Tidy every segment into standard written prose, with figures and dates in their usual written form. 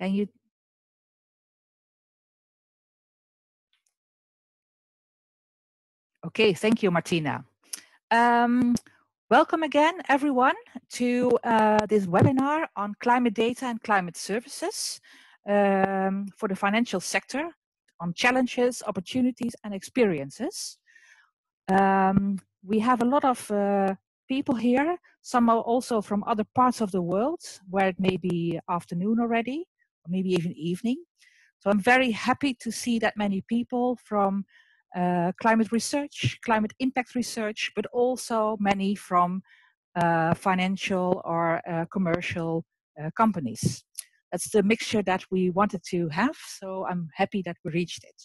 Can you? Okay, thank you, Martina. Welcome again, everyone, to this webinar on climate data and climate services for the financial sector, on challenges, opportunities, and experiences. We have a lot of people here. Some are also from other parts of the world, where it may be afternoon already, or maybe even evening. So I'm very happy to see that many people from climate research, climate impact research, but also many from financial or commercial companies. That's the mixture that we wanted to have, so I'm happy that we reached it.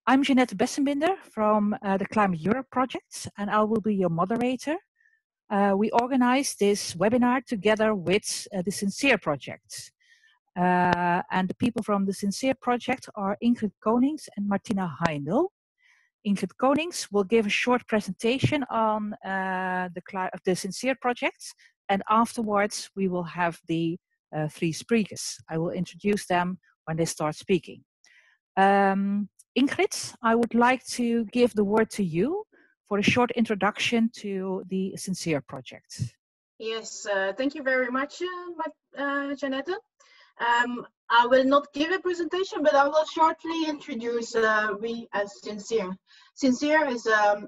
I'm Jeanette Bessenbinder from the Climateurope project, and I will be your moderator. We organized this webinar together with the Cicero project. And the people from the Cicero project are Ingrid Konings and Martina Heindel. Ingrid Konings will give a short presentation on the Cicero project, and afterwards we will have the three speakers. I will introduce them when they start speaking. Ingrid, I would like to give the word to you for a short introduction to the Cicero project. Yes, thank you very much, Jeanette. I will not give a presentation, but I will shortly introduce we as Cicero. Cicero is a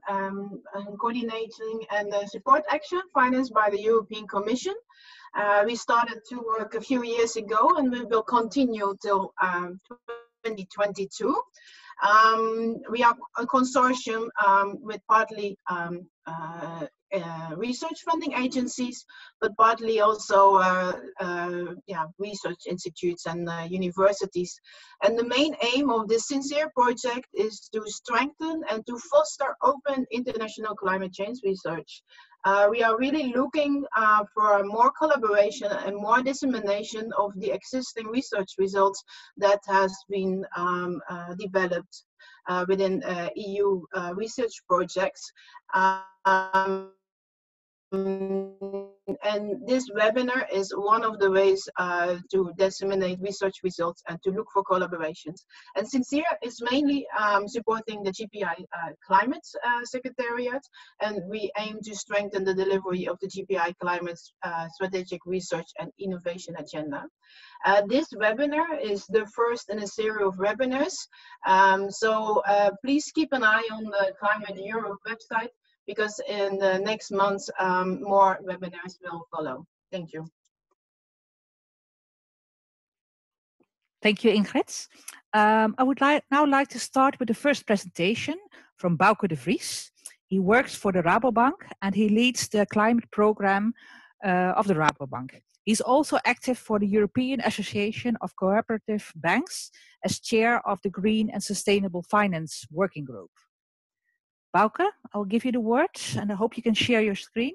coordinating and support action financed by the European Commission. We started to work a few years ago, and we will continue till 2022. We are a consortium with partly research funding agencies, but partly also research institutes and universities. And the main aim of this Cicero project is to strengthen and to foster open international climate change research. We are really looking for more collaboration and more dissemination of the existing research results that has been developed within EU research projects. And this webinar is one of the ways to disseminate research results and to look for collaborations. And Cicero is mainly supporting the GPI Climate Secretariat, and we aim to strengthen the delivery of the GPI Climate Strategic Research and Innovation Agenda. This webinar is the first in a series of webinars, so please keep an eye on the Climateurope website, because in the next months, more webinars will follow. Thank you. Thank you, Ingrid. I would now like to start with the first presentation from Bouke de Vries. He works for the Rabobank, and he leads the climate program of the Rabobank. He's also active for the European Association of Cooperative Banks as chair of the Green and Sustainable Finance Working Group. Bouke, I'll give you the word, and I hope you can share your screen.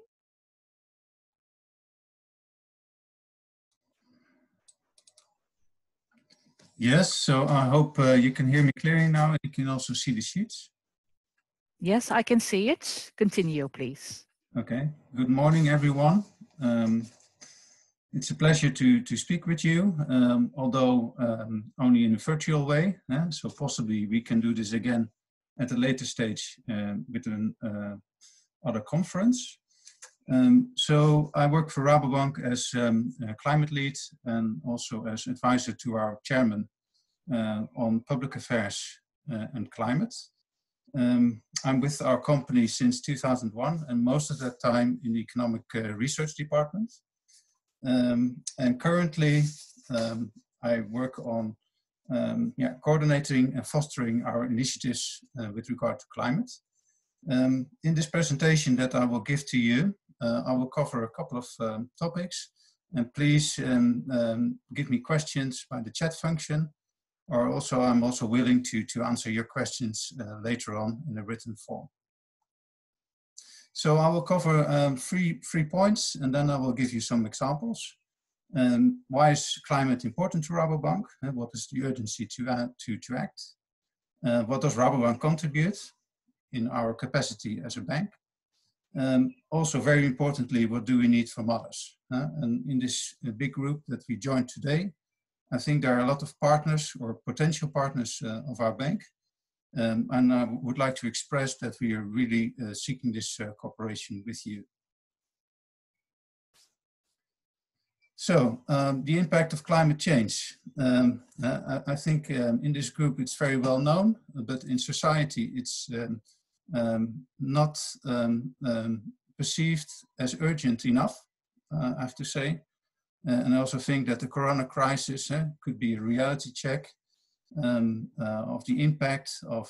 Yes, so I hope you can hear me clearly now, and you can also see the sheets. Yes, I can see it. Continue, please. Okay. Good morning, everyone. It's a pleasure to speak with you, although only in a virtual way. So possibly we can do this again at a later stage with an other conference. So I work for Rabobank as climate lead and also as advisor to our chairman on public affairs and climate. I'm with our company since 2001, and most of that time in the economic research department. And currently I work on coordinating and fostering our initiatives with regard to climate. In this presentation that I will give to you, I will cover a couple of topics, and please give me questions by the chat function, or also I'm also willing to answer your questions later on in a written form. So I will cover three points, and then I will give you some examples. Why is climate important to Rabobank? What is the urgency to act? What does Rabobank contribute in our capacity as a bank? Also, very importantly, what do we need from others? And in this big group that we joined today, I think there are a lot of partners or potential partners of our bank. And I would like to express that we are really seeking this cooperation with you. So, the impact of climate change. I think in this group it's very well known, but in society it's not perceived as urgent enough, I have to say. And I also think that the corona crisis could be a reality check of the impact of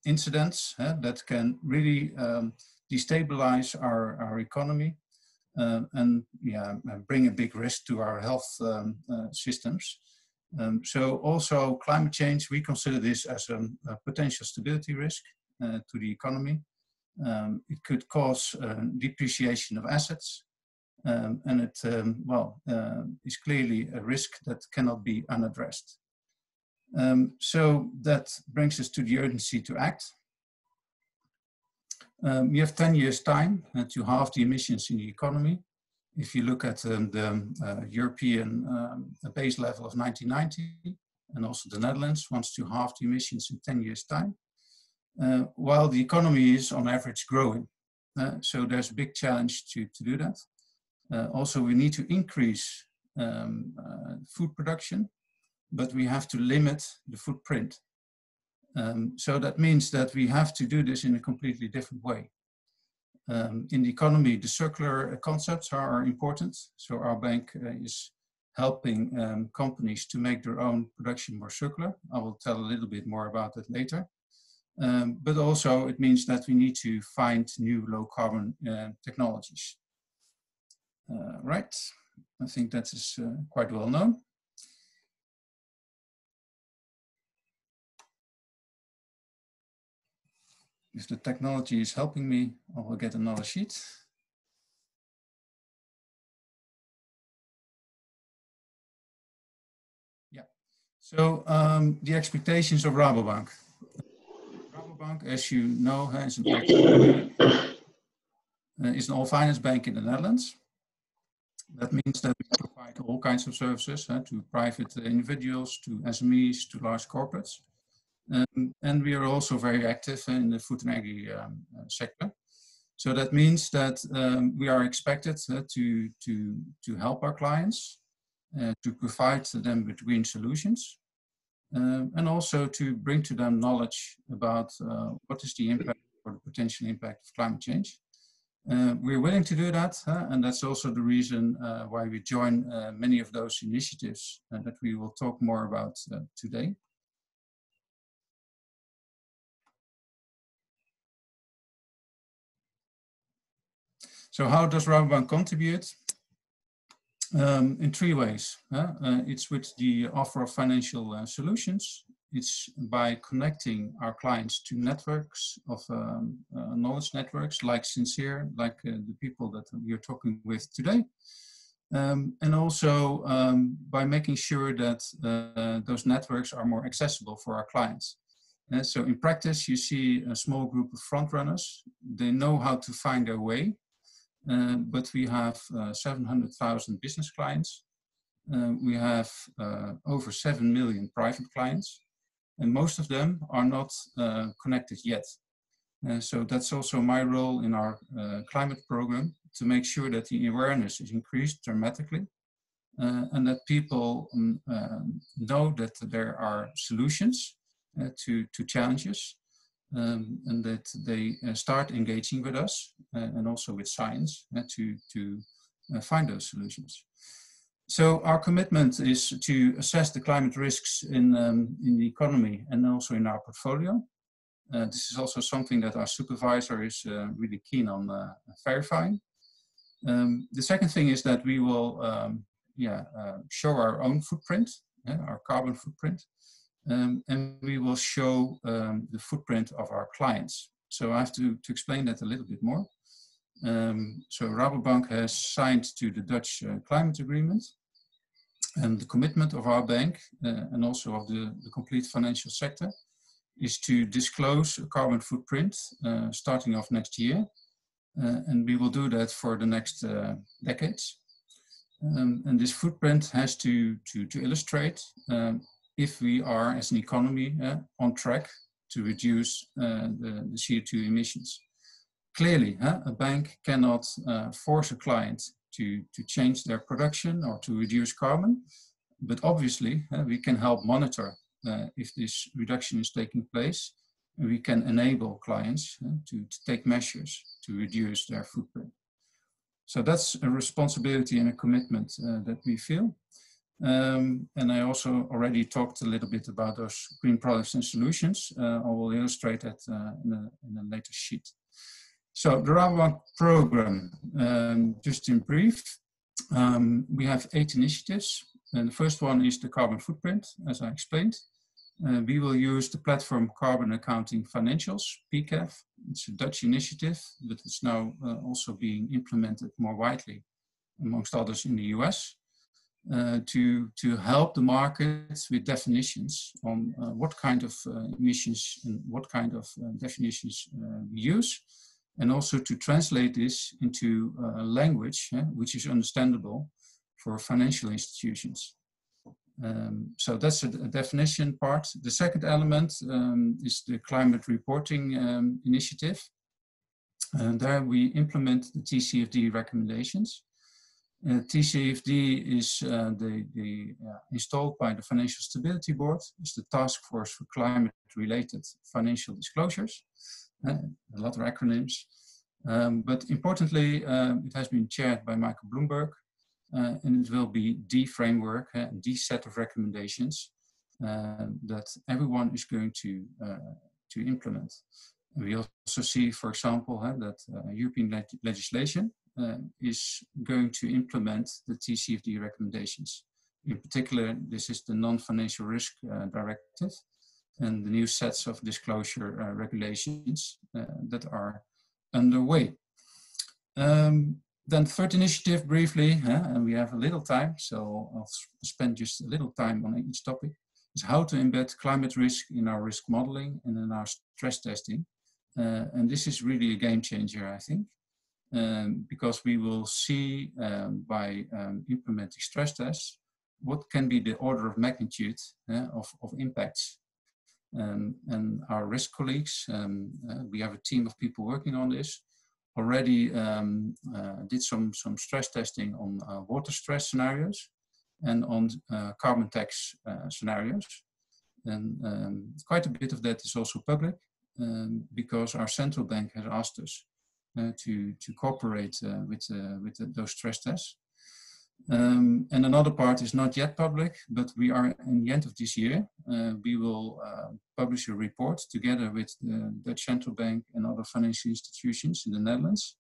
incidents that can really destabilize our economy and bring a big risk to our health systems. So also climate change, we consider this as a potential stability risk to the economy. It could cause depreciation of assets. And it is clearly a risk that cannot be unaddressed. So that brings us to the urgency to act. We have 10 years' time to halve the emissions in the economy. If you look at the European base level of 1990, and also the Netherlands wants to halve the emissions in 10 years' time, while the economy is on average growing. So there's a big challenge to do that. Also, we need to increase food production, but we have to limit the footprint. So that means that we have to do this in a completely different way. In the economy, the circular concepts are important. So our bank is helping companies to make their own production more circular. I will tell a little bit more about that later. But also it means that we need to find new low carbon technologies. Right, I think that is quite well known. If the technology is helping me, I will get another sheet. Yeah, so the expectations of Rabobank. Rabobank, as you know, is an all-finance bank in the Netherlands. That means that we provide all kinds of services to private individuals, to SMEs, to large corporates. And we are also very active in the food and agri sector. So that means that we are expected to help our clients, to provide them with green solutions, and also to bring to them knowledge about what is the impact or the potential impact of climate change. We're willing to do that, and that's also the reason why we join many of those initiatives that we will talk more about today. So how does Rabobank contribute? In three ways. It's with the offer of financial solutions. It's by connecting our clients to networks of knowledge networks like Cicero, like the people that we are talking with today. And also by making sure that those networks are more accessible for our clients. So in practice, you see a small group of front runners. They know how to find their way, but we have 700,000 business clients. We have over 7 million private clients. And most of them are not connected yet. So that's also my role in our climate program, to make sure that the awareness is increased dramatically and that people know that there are solutions to challenges and that they start engaging with us and also with science to find those solutions. So our commitment is to assess the climate risks in the economy and also in our portfolio. This is also something that our supervisor is really keen on verifying. The second thing is that we will show our own footprint, our carbon footprint, and we will show the footprint of our clients. So I have to explain that a little bit more. So Rabobank has signed to the Dutch climate agreement. And the commitment of our bank and also of the complete financial sector is to disclose a carbon footprint starting off next year. And we will do that for the next decades. And this footprint has to illustrate if we are, as an economy, on track to reduce the CO2 emissions. Clearly, a bank cannot force a client to change their production or to reduce carbon, but obviously we can help monitor if this reduction is taking place, and we can enable clients to take measures to reduce their footprint. So that's a responsibility and a commitment that we feel. And I also already talked a little bit about those green products and solutions. I will illustrate that in a later sheet. So the Rabobank program, just in brief, we have 8 initiatives. And the first one is the carbon footprint, as I explained. We will use the platform Carbon Accounting Financials, PCAF. It's a Dutch initiative, but it's now also being implemented more widely, amongst others in the US, to help the markets with definitions on what kind of emissions and what kind of definitions we use, and also to translate this into language which is understandable for financial institutions. So that's a definition part. The second element is the climate reporting initiative. And there we implement the TCFD recommendations. TCFD is installed by the Financial Stability Board. It's the task force for climate-related financial disclosures. A lot of acronyms. But importantly, it has been chaired by Michael Bloomberg. And it will be the framework, the set of recommendations that everyone is going to implement. And we also see, for example, that European legislation is going to implement the TCFD recommendations. In particular, this is the non-financial risk directive and the new sets of disclosure regulations that are underway. Then third initiative briefly, and we have a little time, so I'll spend just a little time on each topic, is how to embed climate risk in our risk modeling and in our stress testing. And this is really a game changer, I think, because we will see by implementing stress tests, what can be the order of magnitude of impacts. And our risk colleagues, we have a team of people working on this, already did some stress testing on water stress scenarios and on carbon tax scenarios. And quite a bit of that is also public because our central bank has asked us to cooperate with those stress tests. And another part is not yet public, but we are in the end of this year, we will publish a report together with the Dutch Central Bank and other financial institutions in the Netherlands,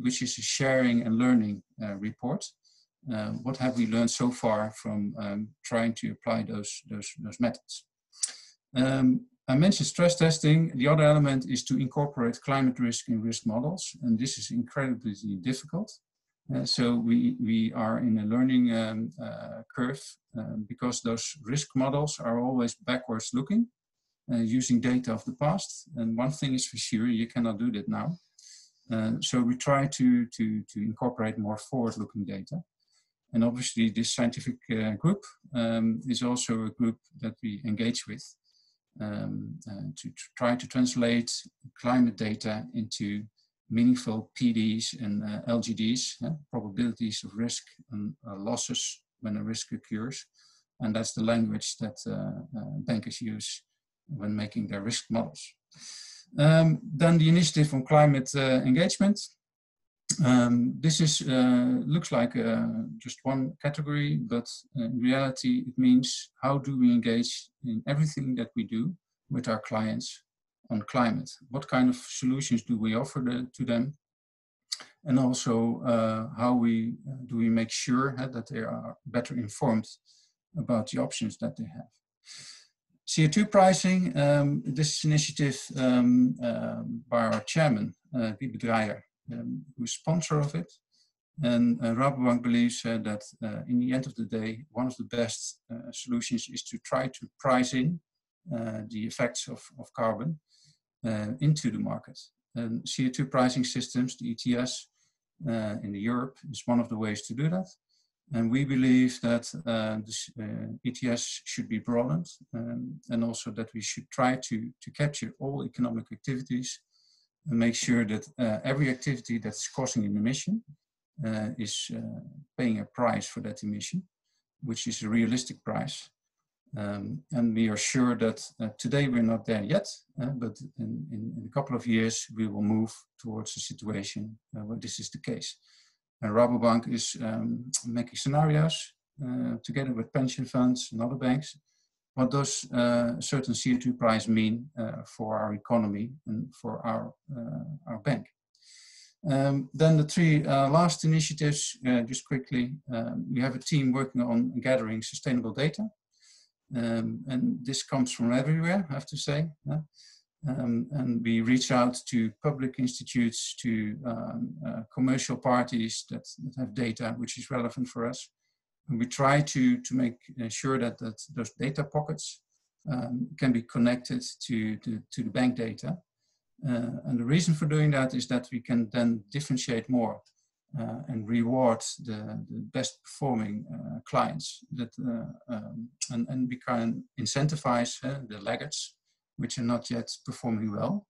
which is a sharing and learning report. What have we learned so far from trying to apply those methods? I mentioned stress testing. The other element is to incorporate climate risk in risk models, and this is incredibly difficult. So we are in a learning curve because those risk models are always backwards looking, using data of the past. And one thing is for sure, you cannot do that now. So we try to incorporate more forward-looking data. And obviously this scientific group is also a group that we engage with to try to translate climate data into meaningful PDs and LGDs, probabilities of risk and losses when a risk occurs. And that's the language that bankers use when making their risk models. Then the initiative on climate engagement. This is looks like just one category, but in reality it means how do we engage in everything that we do with our clients on climate? What kind of solutions do we offer to them? And also how do we make sure that they are better informed about the options that they have. CO2 pricing, this initiative by our chairman, Wiebe Dreyer, who's sponsor of it. And Rabobank believes that in the end of the day, one of the best solutions is to try to price in the effects of carbon into the market. And CO2 pricing systems, the ETS, in Europe is one of the ways to do that. And we believe that this ETS should be broadened, and also that we should try to capture all economic activities and make sure that every activity that's causing an emission is paying a price for that emission, which is a realistic price. And we are sure that today we're not there yet, but in a couple of years we will move towards a situation where this is the case. And Rabobank is making scenarios together with pension funds and other banks. What does a certain CO2 price mean for our economy and for our bank? Then the three last initiatives, just quickly, we have a team working on gathering sustainable data. And this comes from everywhere, I have to say. And we reach out to public institutes, to commercial parties that have data which is relevant for us. And we try to make sure that those data pockets can be connected to the bank data. And the reason for doing that is that we can then differentiate more and reward the best performing clients that, and we can incentivize the laggards which are not yet performing well,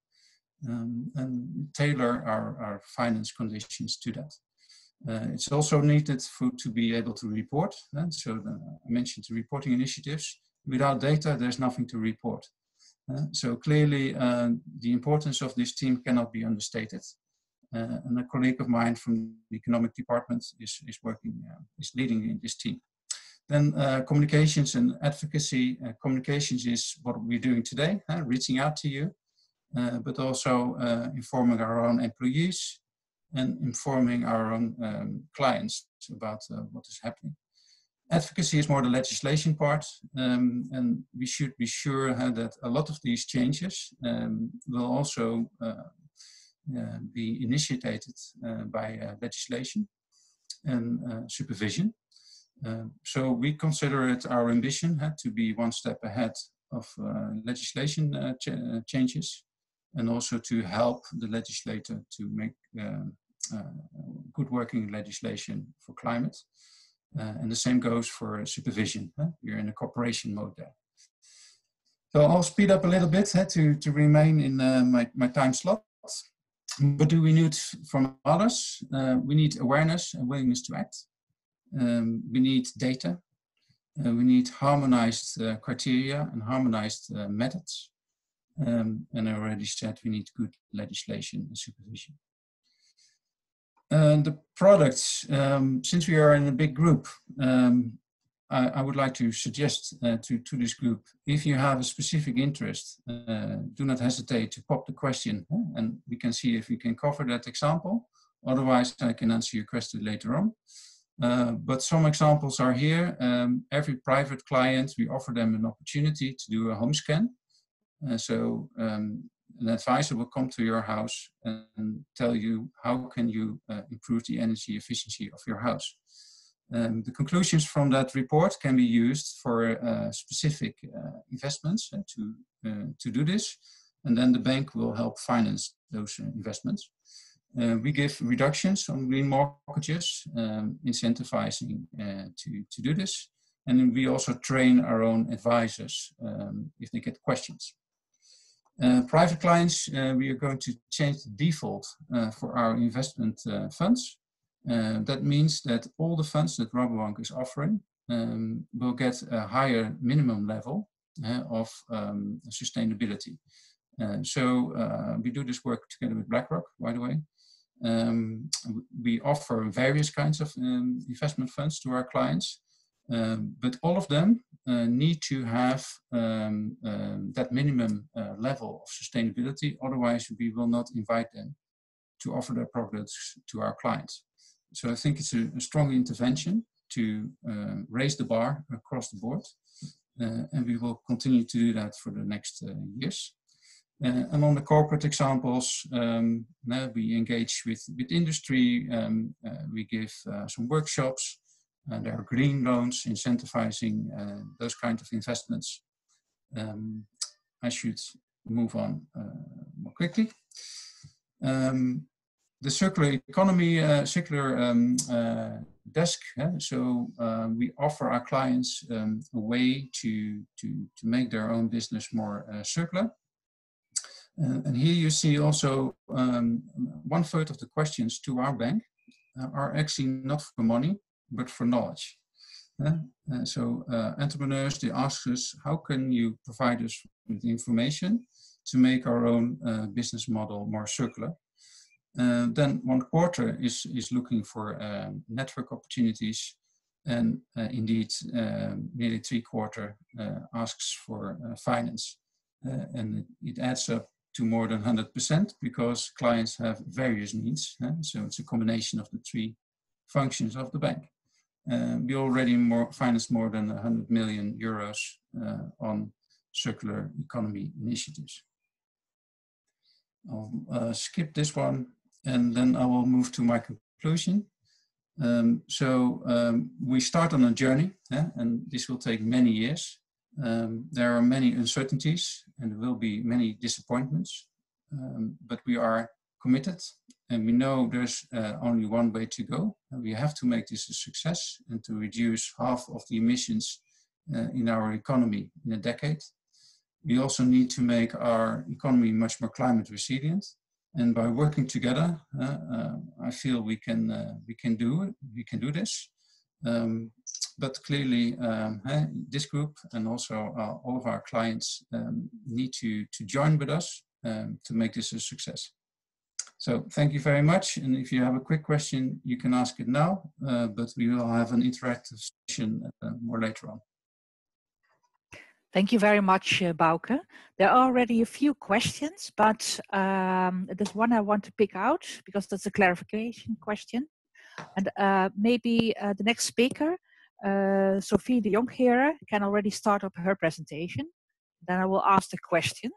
and tailor our finance conditions to that. It's also needed to be able to report. So I mentioned the reporting initiatives. Without data, there's nothing to report. So clearly, the importance of this team cannot be understated. And a colleague of mine from the economic department is leading in this team. Then communications and advocacy. Communications is what we're doing today, reaching out to you, but also informing our own employees and informing our own clients about what is happening. Advocacy is more the legislation part, and we should be sure that a lot of these changes will also be initiated by legislation and supervision. So we consider it our ambition to be one step ahead of legislation changes, and also to help the legislator to make good working legislation for climate. And the same goes for supervision. We're in a cooperation mode there. So I'll speed up a little bit to remain in my time slot. What do we need from others? We need awareness and willingness to act. We need data. We need harmonized criteria and harmonized methods. And I already said we need good legislation and supervision. The products, since we are in a big group, I would like to suggest to this group, if you have a specific interest, do not hesitate to pop the question, and we can see if we can cover that example. Otherwise, I can answer your question later on. But some examples are here. Every private client, we offer them an opportunity to do a home scan. So an advisor will come to your house and tell you how can you improve the energy efficiency of your house. The conclusions from that report can be used for specific investments to do this, and then the bank will help finance those investments. We give reductions on green mortgages, incentivizing to do this, and then we also train our own advisors if they get questions. Private clients, we are going to change the default for our investment funds. That means that all the funds that Rabobank is offering will get a higher minimum level of sustainability. So we do this work together with BlackRock, by the way. We offer various kinds of investment funds to our clients, but all of them need to have that minimum level of sustainability. Otherwise, we will not invite them to offer their products to our clients. So I think it's a strong intervention to raise the bar across the board, and we will continue to do that for the next years. And on the corporate examples, we engage with industry, we give some workshops, there are green loans incentivizing those kinds of investments. I should move on more quickly. The circular economy, desk. So we offer our clients a way to make their own business more circular. And here you see also 1/3 of the questions to our bank are actually not for money, but for knowledge. So entrepreneurs, they ask us, how can you provide us with information to make our own business model more circular? Then 1/4 is looking for network opportunities, and indeed nearly 3/4 asks for finance. And it adds up to more than 100% because clients have various needs. So it's a combination of the 3 functions of the bank. We already financed more than 100 million euros on circular economy initiatives. I'll skip this one and then I will move to my conclusion. We start on a journey, and this will take many years. There are many uncertainties and there will be many disappointments, but we are committed and we know there's only one way to go. And we have to make this a success and to reduce half of the emissions in our economy in a decade. We also need to make our economy much more climate resilient. And by working together, I feel we can do this. But clearly, this group and also all of our clients need to join with us to make this a success. So thank you very much. And if you have a quick question, you can ask it now, but we will have an interactive session more later on. Thank you very much, Bouke. There are already a few questions, but there's one I want to pick out because that's a clarification question. And maybe the next speaker, Sophie de Jonckheere, can already start up her presentation. Then I will ask the question.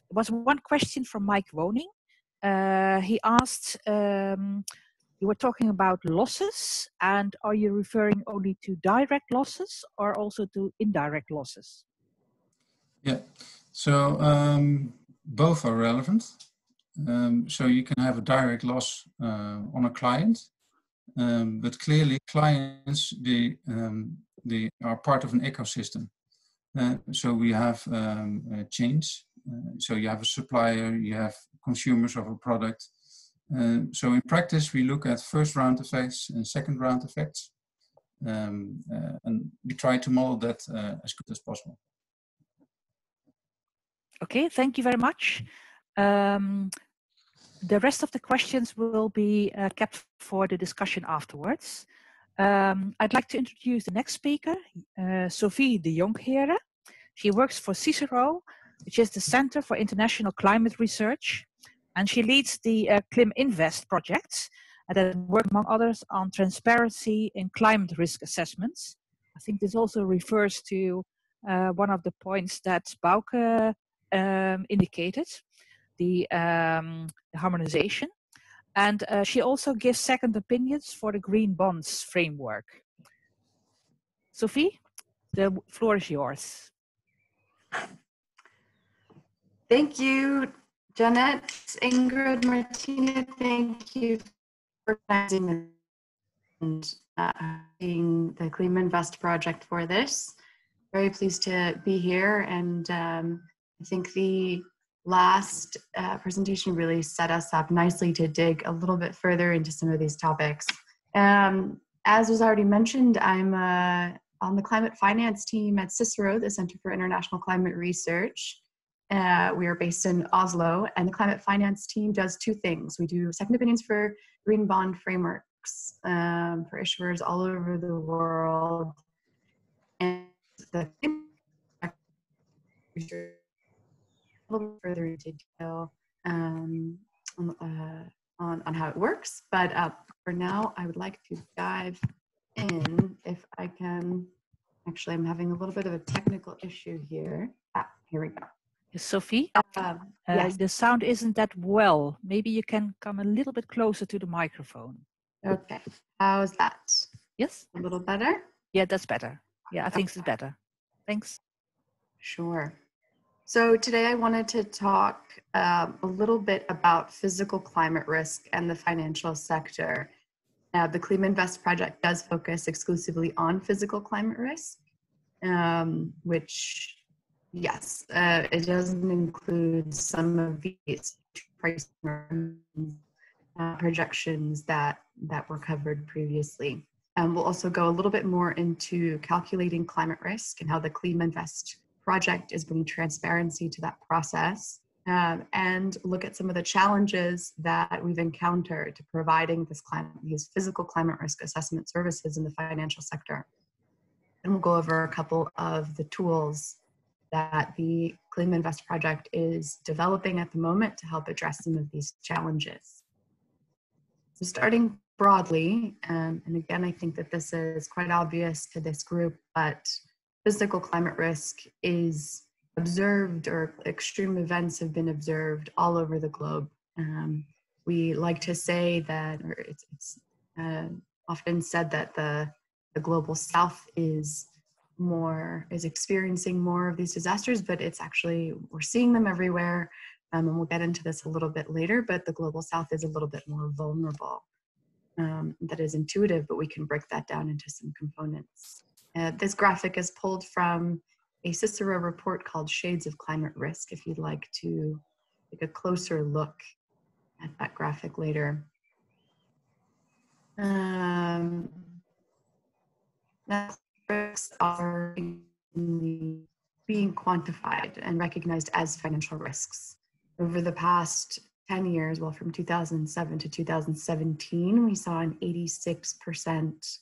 There was one question from Mike Woning. He asked, you were talking about losses, and are you referring only to direct losses or also to indirect losses? Yeah, so both are relevant. So you can have a direct loss on a client, but clearly clients, they are part of an ecosystem. So we have chains. So you have a supplier, you have consumers of a product. So in practice, we look at first round effects and second round effects. And we try to model that as good as possible. Okay, thank you very much. The rest of the questions will be kept for the discussion afterwards. I'd like to introduce the next speaker, Sophie de Jonckheere. She works for Cicero, which is the Center for International Climate Research, and she leads the Climinvest project that work, among others, on transparency in climate risk assessments. I think this also refers to one of the points that Bouke indicated, the harmonization. And she also gives second opinions for the Green Bonds framework. Sophie, the floor is yours. Thank you, Jeanette, Ingrid, Martina. Thank you for organizing and being the Climinvest project for this. Very pleased to be here, and I think the last presentation really set us up nicely to dig a little bit further into some of these topics. As was already mentioned, I'm on the climate finance team at Cicero, the Center for International Climate Research. We are based in Oslo, and the climate finance team does two things. We do second opinions for green bond frameworks for issuers all over the world, and the research a little further into detail on how it works. But for now, I would like to dive in if I can. Actually, I'm having a little bit of a technical issue here. Here we go. Sophie, yes. The sound isn't that well. Maybe you can come a little bit closer to the microphone. Okay, how's that? Yes? A little better? Yeah, that's better. Yeah, I think it's better. Thanks. Sure. So today I wanted to talk a little bit about physical climate risk and the financial sector. The Climinvest project does focus exclusively on physical climate risk, which, yes, it doesn't include some of these price projections that were covered previously. We'll also go a little bit more into calculating climate risk and how the Climinvest project is bringing transparency to that process, and look at some of the challenges that we've encountered to providing these physical climate risk assessment services in the financial sector. And we'll go over a couple of the tools that the Climinvest project is developing at the moment to help address some of these challenges. So starting broadly, and again, I think that this is quite obvious to this group, but physical climate risk is observed, or extreme events have been observed all over the globe. We like to say that, or it's often said that the global south is experiencing more of these disasters, but it's actually, we're seeing them everywhere. And we'll get into this a little bit later, but the global south is a little bit more vulnerable. That is intuitive, but we can break that down into some components. This graphic is pulled from a Cicero report called Shades of Climate Risk, if you'd like to take a closer look at that graphic later. Now, risks are being quantified and recognized as financial risks. Over the past 10 years, well, from 2007 to 2017, we saw an 86%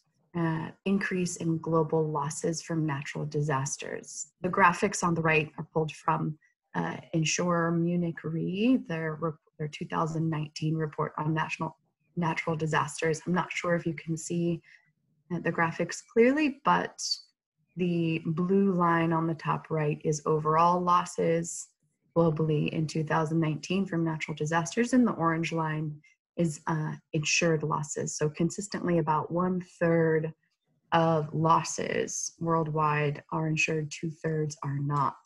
increase in global losses from natural disasters. The graphics on the right are pulled from insurer Munich Re, their 2019 report on natural disasters. I'm not sure if you can see the graphics clearly, but the blue line on the top right is overall losses globally in 2019 from natural disasters, and the orange line is insured losses. So consistently about 1/3 of losses worldwide are insured, 2/3 are not.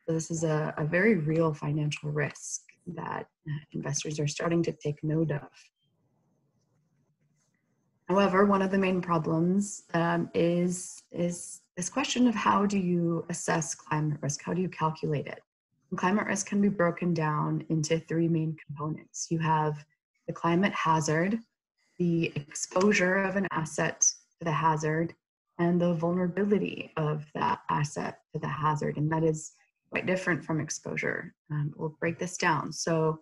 So this is a very real financial risk that investors are starting to take note of. However, one of the main problems is this question of how do you assess climate risk? How do you calculate it? And climate risk can be broken down into three main components. You have the climate hazard, the exposure of an asset to the hazard, and the vulnerability of that asset to the hazard. And that is quite different from exposure. We'll break this down. So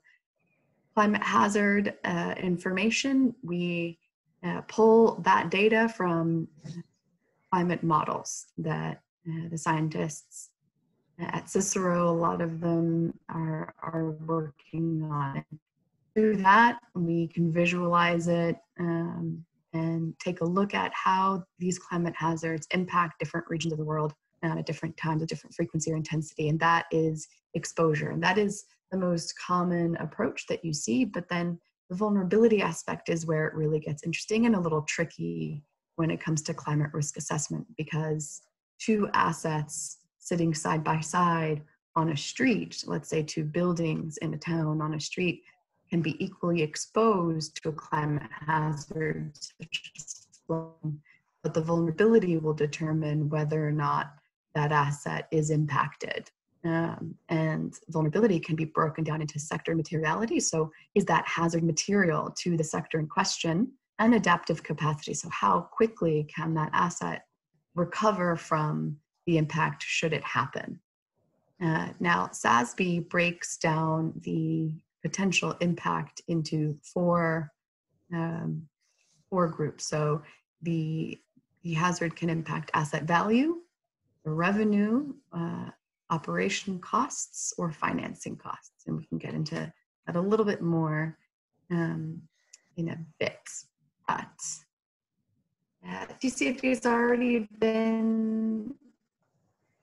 climate hazard information, we pull that data from climate models that the scientists at Cicero, a lot of them are working on. Through that, we can visualize it and take a look at how these climate hazards impact different regions of the world at different times, at different frequency or intensity, and that is exposure. And that is the most common approach that you see, but then the vulnerability aspect is where it really gets interesting and a little tricky when it comes to climate risk assessment, because two assets sitting side by side on a street, let's say two buildings in a town on a street, can be equally exposed to a climate hazard, such as flooding, but the vulnerability will determine whether or not that asset is impacted. And vulnerability can be broken down into sector materiality. So is that hazard material to the sector in question? And adaptive capacity. So how quickly can that asset recover from the impact should it happen? Now, SASB breaks down the potential impact into four groups. So the hazard can impact asset value, revenue, operation costs, or financing costs. And we can get into that a little bit more in a bit. But TCFD has already been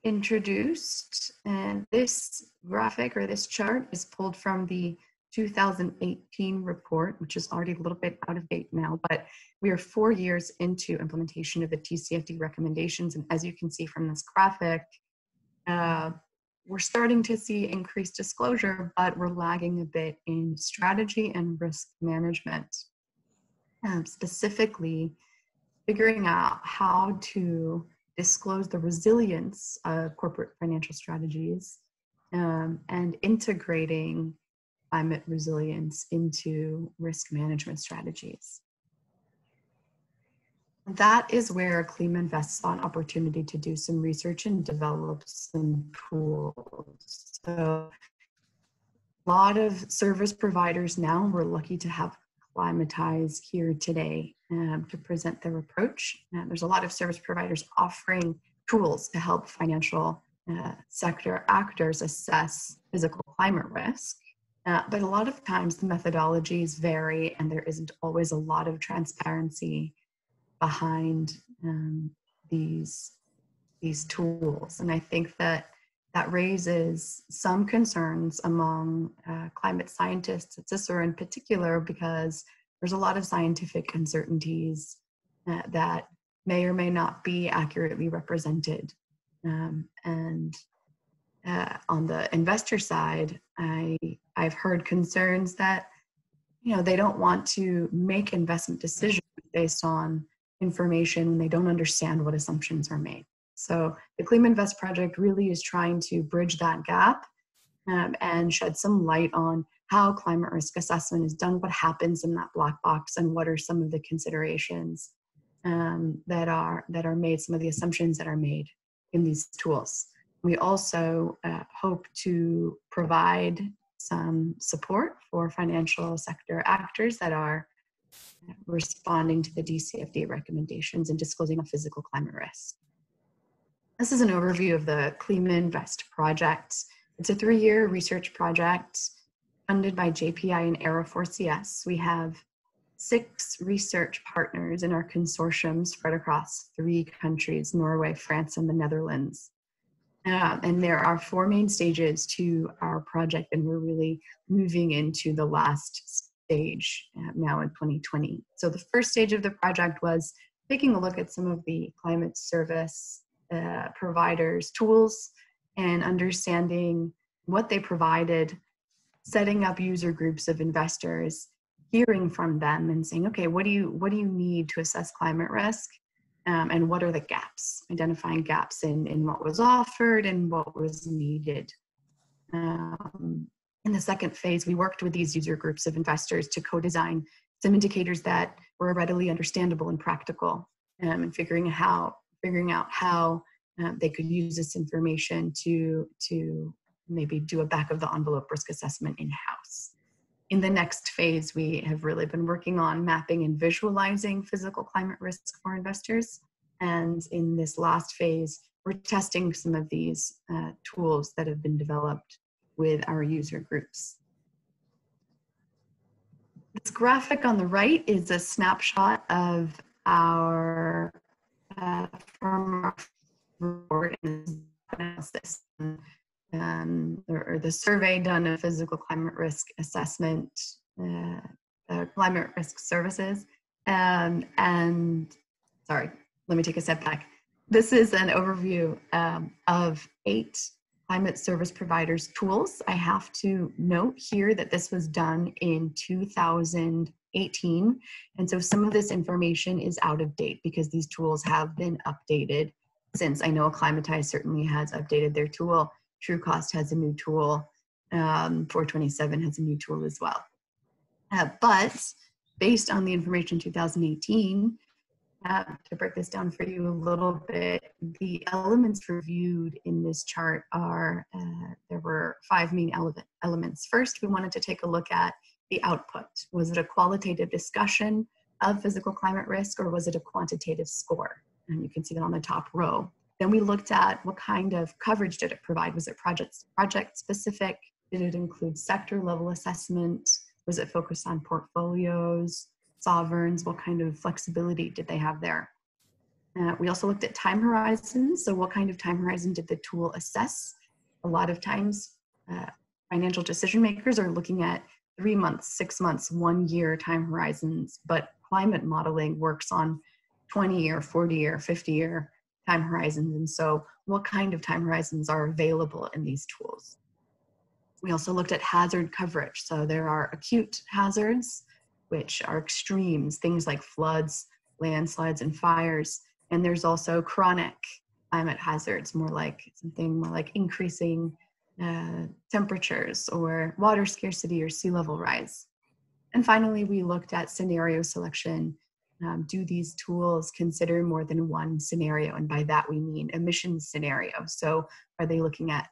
introduced, and this graphic or this chart is pulled from the 2018 report, which is already a little bit out of date now, but we are 4 years into implementation of the TCFD recommendations. And as you can see from this graphic, we're starting to see increased disclosure, but we're lagging a bit in strategy and risk management. Specifically, figuring out how to disclose the resilience of corporate financial strategies and integrating climate resilience into risk management strategies. That is where Climinvest saw an opportunity to do some research and develop some tools. So a lot of service providers now, we're lucky to have Acclimatise here today to present their approach. There's a lot of service providers offering tools to help financial sector actors assess physical climate risk. But a lot of times the methodologies vary and there isn't always a lot of transparency behind these tools. And I think that raises some concerns among climate scientists at Cicero in particular, because there's a lot of scientific uncertainties that may or may not be accurately represented. And on the investor side, I've heard concerns that, you know, they don't want to make investment decisions based on information when they don't understand what assumptions are made. So the Climinvest project really is trying to bridge that gap and shed some light on how climate risk assessment is done, what happens in that black box, and what are some of the considerations that are made, some of the assumptions that are made in these tools. We also hope to provide some support for financial sector actors that are responding to the TCFD recommendations and disclosing a physical climate risk. This is an overview of the Climinvest project. It's a 3-year research project funded by JPI and Aero4CS. We have 6 research partners in our consortium spread across 3 countries, Norway, France, and the Netherlands. And there are 4 main stages to our project, and we're really moving into the last stage now in 2020. So the first stage of the project was taking a look at some of the climate service providers' tools and understanding what they provided, setting up user groups of investors, hearing from them and saying, okay, what do you need to assess climate risk? And what are the gaps? Identifying gaps in what was offered and what was needed. In the second phase, we worked with these user groups of investors to co-design some indicators that were readily understandable and practical, and figuring out how they could use this information to maybe do a back of the envelope risk assessment in-house. In the next phase, we have really been working on mapping and visualizing physical climate risk for investors. And in this last phase, we're testing some of these tools that have been developed with our user groups. This graphic on the right is a snapshot of our from our report analysis. Or the survey done of physical climate risk assessment, climate risk services. And sorry, let me take a step back. This is an overview of 8 climate service providers' tools. I have to note here that this was done in 2018. And so some of this information is out of date because these tools have been updated since. I know Acclimatise certainly has updated their tool. TrueCost has a new tool. 427 has a new tool as well. But based on the information in 2018, to break this down for you a little bit, the elements reviewed in this chart are, there were 5 main elements. First, we wanted to take a look at the output. Was it a qualitative discussion of physical climate risk, or was it a quantitative score? And you can see that on the top row. Then we looked at what kind of coverage did it provide. Was it project specific? Did it include sector level assessment? Was it focused on portfolios, sovereigns? What kind of flexibility did they have there? We also looked at time horizons. So what kind of time horizon did the tool assess? A lot of times financial decision makers are looking at 3 months, 6 months, 1 year time horizons, but climate modeling works on 20 year, 40 year, 50 year time horizons. And so what kind of time horizons are available in these tools? We also looked at hazard coverage. So there are acute hazards, which are extremes, things like floods, landslides, and fires. And there's also chronic climate hazards, something more like increasing temperatures or water scarcity or sea level rise. And finally, we looked at scenario selection. Do these tools consider more than one scenario? And by that, we mean emission scenario. So are they looking at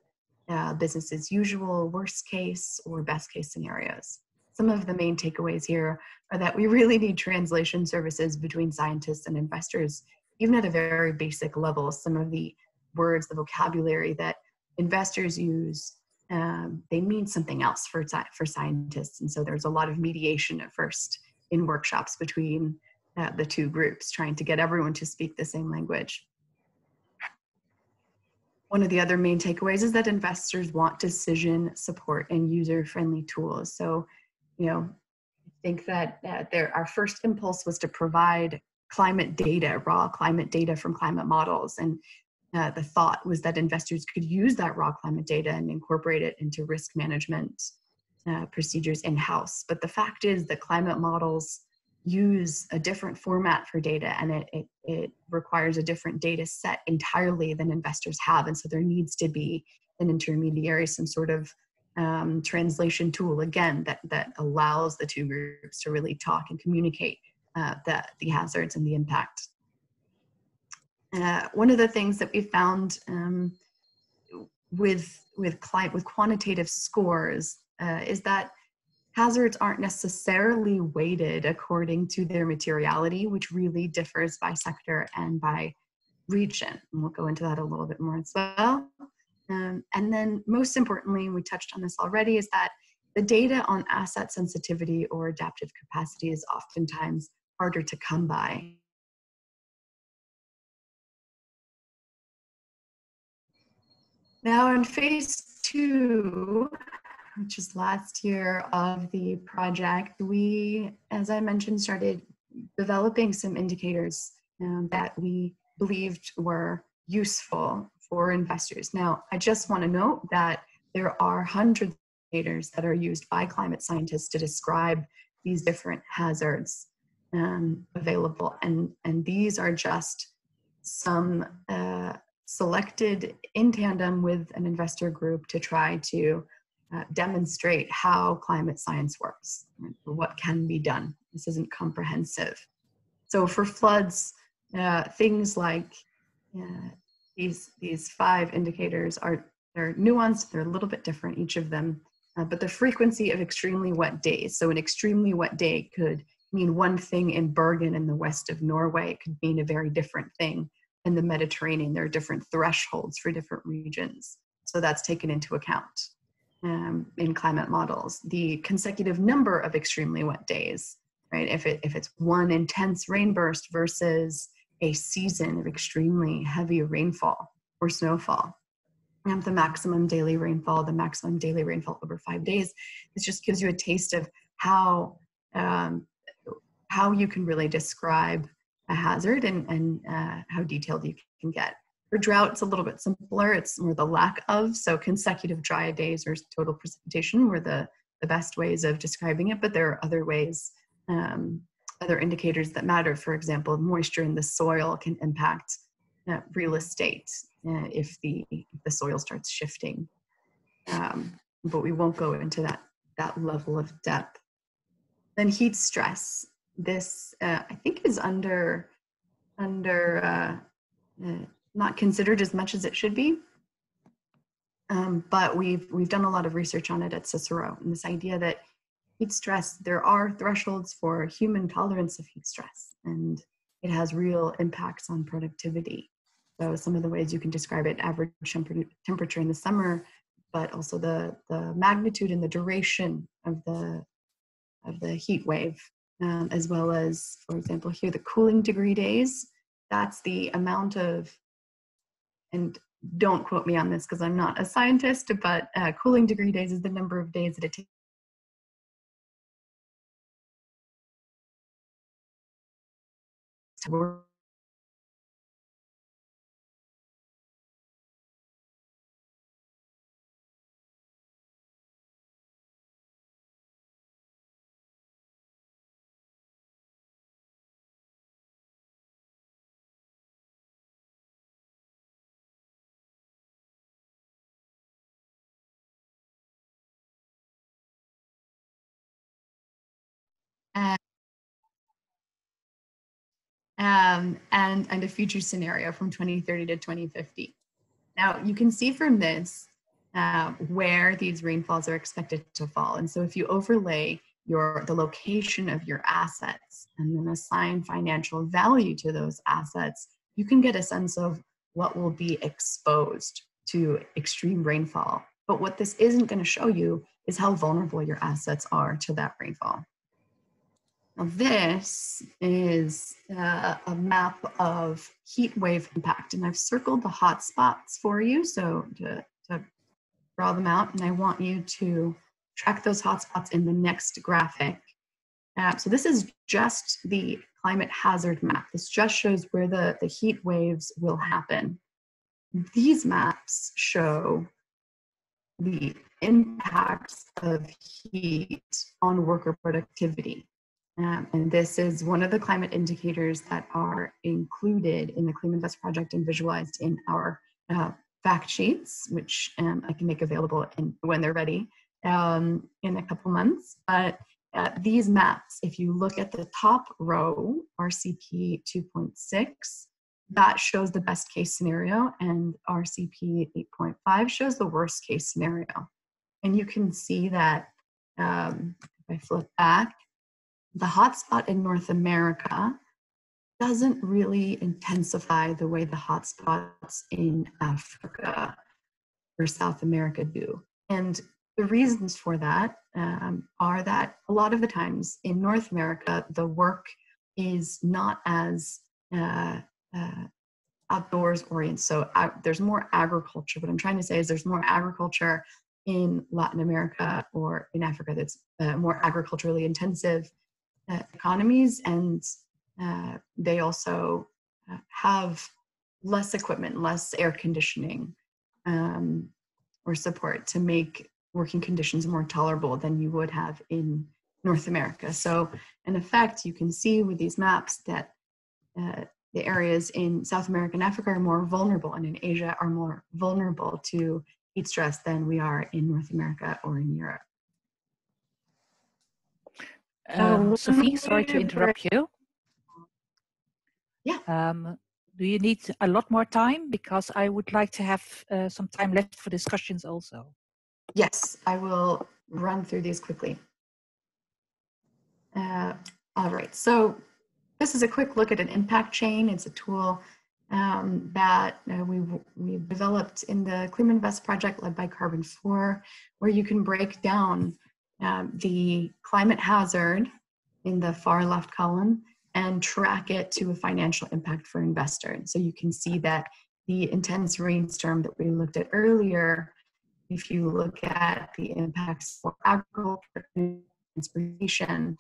business as usual, worst case, or best case scenarios? Some of the main takeaways here are that we really need translation services between scientists and investors, even at a very basic level. Some of the words, the vocabulary that investors use, they mean something else for scientists. And so there's a lot of mediation at first in workshops between the two groups, trying to get everyone to speak the same language. One of the other main takeaways is that investors want decision support and user-friendly tools. So, I think that our first impulse was to provide climate data, raw climate data from climate models. And the thought was that investors could use that raw climate data and incorporate it into risk management procedures in-house. But the fact is that climate models use a different format for data, and it requires a different data set entirely than investors have. And so there needs to be an intermediary, some sort of translation tool, again, that allows the two groups to really talk and communicate the hazards and the impact. One of the things that we found with quantitative scores is that hazards aren't necessarily weighted according to their materiality, which really differs by sector and by region. And we'll go into that a little bit more as well. And then most importantly, we touched on this already, is that the data on asset sensitivity or adaptive capacity is oftentimes harder to come by. Now in phase 2, which is last year of the project, we, as I mentioned, started developing some indicators that we believed were useful for investors. Now, I just want to note that there are hundreds of indicators that are used by climate scientists to describe these different hazards available. And these are just some selected in tandem with an investor group to try to demonstrate how climate science works, right? What can be done. This isn't comprehensive. So for floods, things like these 5 indicators they're nuanced, they're a little bit different, each of them, but the frequency of extremely wet days. So an extremely wet day could mean one thing in Bergen in the west of Norway. It could mean a very different thing in the Mediterranean. There are different thresholds for different regions. So that's taken into account in climate models. The consecutive number of extremely wet days, right? If it's one intense rainburst versus a season of extremely heavy rainfall or snowfall. And the maximum daily rainfall over 5 days. This just gives you a taste of how you can really describe a hazard and how detailed you can get. For drought, it's a little bit simpler. It's more the lack of, so consecutive dry days or total precipitation were the best ways of describing it, but there are other ways, other indicators that matter. For example, moisture in the soil can impact real estate if the soil starts shifting. But we won't go into that level of depth. Then heat stress. This, I think, is under not considered as much as it should be. But we've done a lot of research on it at Cicero, and this idea that heat stress, there are thresholds for human tolerance of heat stress, and it has real impacts on productivity. So some of the ways you can describe it: average temperature in the summer, but also the magnitude and the duration of the heat wave, as well as, for example, here the cooling degree days. That's the amount of, and don't quote me on this because I'm not a scientist, but cooling degree days is the number of days that it takes to work and a future scenario from 2030 to 2050. Now, you can see from this where these rainfalls are expected to fall. And so if you overlay the location of your assets and then assign financial value to those assets, you can get a sense of what will be exposed to extreme rainfall. But what this isn't going to show you is how vulnerable your assets are to that rainfall. Now, this is a map of heat wave impact, and I've circled the hot spots for you, so to draw them out, and I want you to track those hotspots in the next graphic. So this is just the climate hazard map. This just shows where the heat waves will happen. These maps show the impacts of heat on worker productivity. And this is one of the climate indicators that are included in the Climinvest project and visualized in our fact sheets, which I can make available when they're ready in a couple months. But these maps, if you look at the top row, RCP 2.6, that shows the best case scenario, and RCP 8.5 shows the worst case scenario. And you can see that if I flip back, the hotspot in North America doesn't really intensify the way the hotspots in Africa or South America do. And the reasons for that are that a lot of the times in North America, the work is not as outdoors oriented. So there's more agriculture. What I'm trying to say is there's more agriculture in Latin America or in Africa that's more agriculturally intensive economies, and they also have less equipment, less air conditioning or support to make working conditions more tolerable than you would have in North America. So in effect, you can see with these maps that the areas in South America and Africa are more vulnerable, and in Asia are more vulnerable to heat stress than we are in North America or in Europe. Sophie, sorry to interrupt you. Yeah. Do you need a lot more time? Because I would like to have some time left for discussions also. Yes, I will run through these quickly. All right, so this is a quick look at an impact chain. It's a tool that we developed in the Climinvest project led by Carbon 4, where you can break down the climate hazard in the far left column and track it to a financial impact for investors. So you can see that the intense rainstorm that we looked at earlier, if you look at the impacts for agriculture and transportation,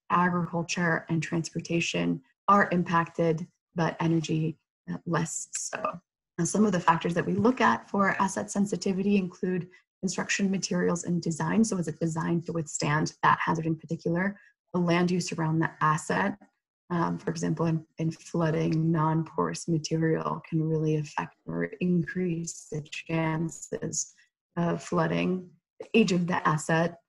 agriculture and transportation are impacted, but energy less so. Now, some of the factors that we look at for asset sensitivity include construction materials and design. So is it designed to withstand that hazard in particular? The land use around the asset, for example, in flooding, non-porous material can really affect or increase the chances of flooding. The age of the asset,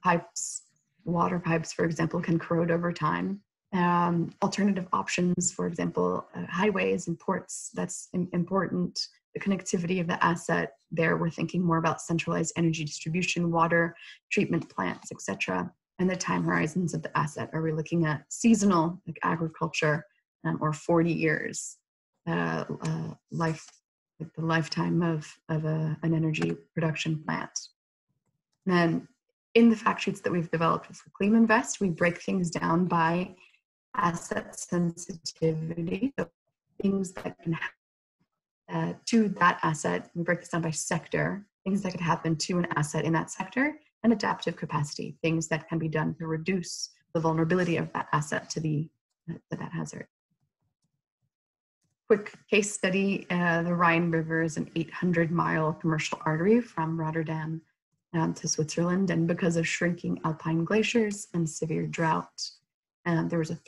pipes, water pipes, for example, can corrode over time. Alternative options, for example, highways and ports, that's important. The connectivity of the asset, there we're thinking more about centralized energy distribution, water treatment plants, etc. And the time horizons of the asset. Are we looking at seasonal, like agriculture, or 40 years, the lifetime of an energy production plant? And then in the fact sheets that we've developed for Climinvest, we break things down by asset sensitivity, so things that can happen to that asset. We break this down by sector, things that could happen to an asset in that sector, and adaptive capacity, things that can be done to reduce the vulnerability of that asset to that hazard. Quick case study, the Rhine River is an 800-mile commercial artery from Rotterdam to Switzerland, and because of shrinking alpine glaciers and severe drought, there was a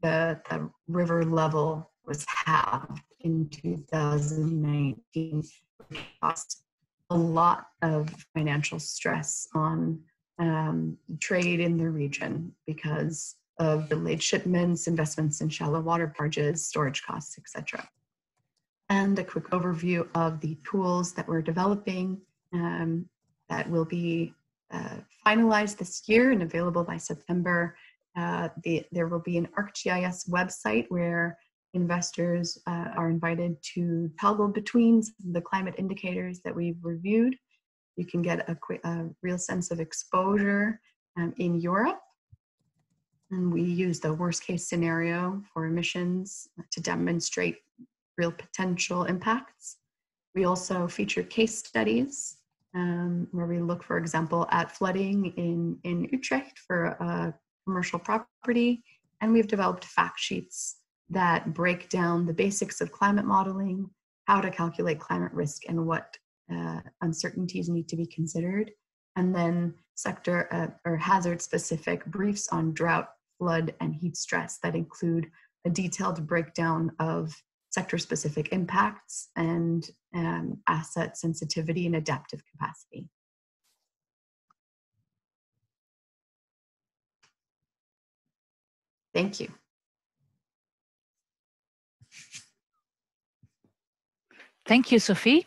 the river level was halved in 2019, which caused a lot of financial stress on trade in the region because of delayed shipments, investments in shallow water barges, storage costs, etc. And a quick overview of the tools that we're developing that will be finalized this year and available by September. There will be an ArcGIS website where investors are invited to toggle between the climate indicators that we've reviewed. You can get a real sense of exposure in Europe. And we use the worst case scenario for emissions to demonstrate real potential impacts. We also feature case studies where we look, for example, at flooding in Utrecht for a commercial property. And we've developed fact sheets that break down the basics of climate modeling, how to calculate climate risk and what uncertainties need to be considered. And then sector or hazard specific briefs on drought, flood, and heat stress that include a detailed breakdown of sector-specific impacts and asset sensitivity and adaptive capacity. Thank you. Thank you, Sophie.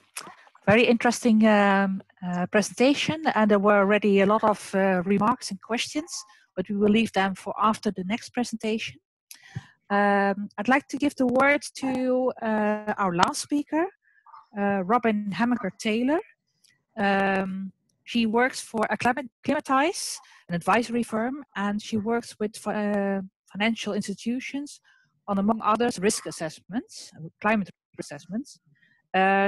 Very interesting presentation, and there were already a lot of remarks and questions, but we will leave them for after the next presentation. I'd like to give the word to our last speaker, Robin Hamaker-Taylor. She works for Acclimatise, an advisory firm, and she works with financial institutions on, among others, risk assessments, climate assessments.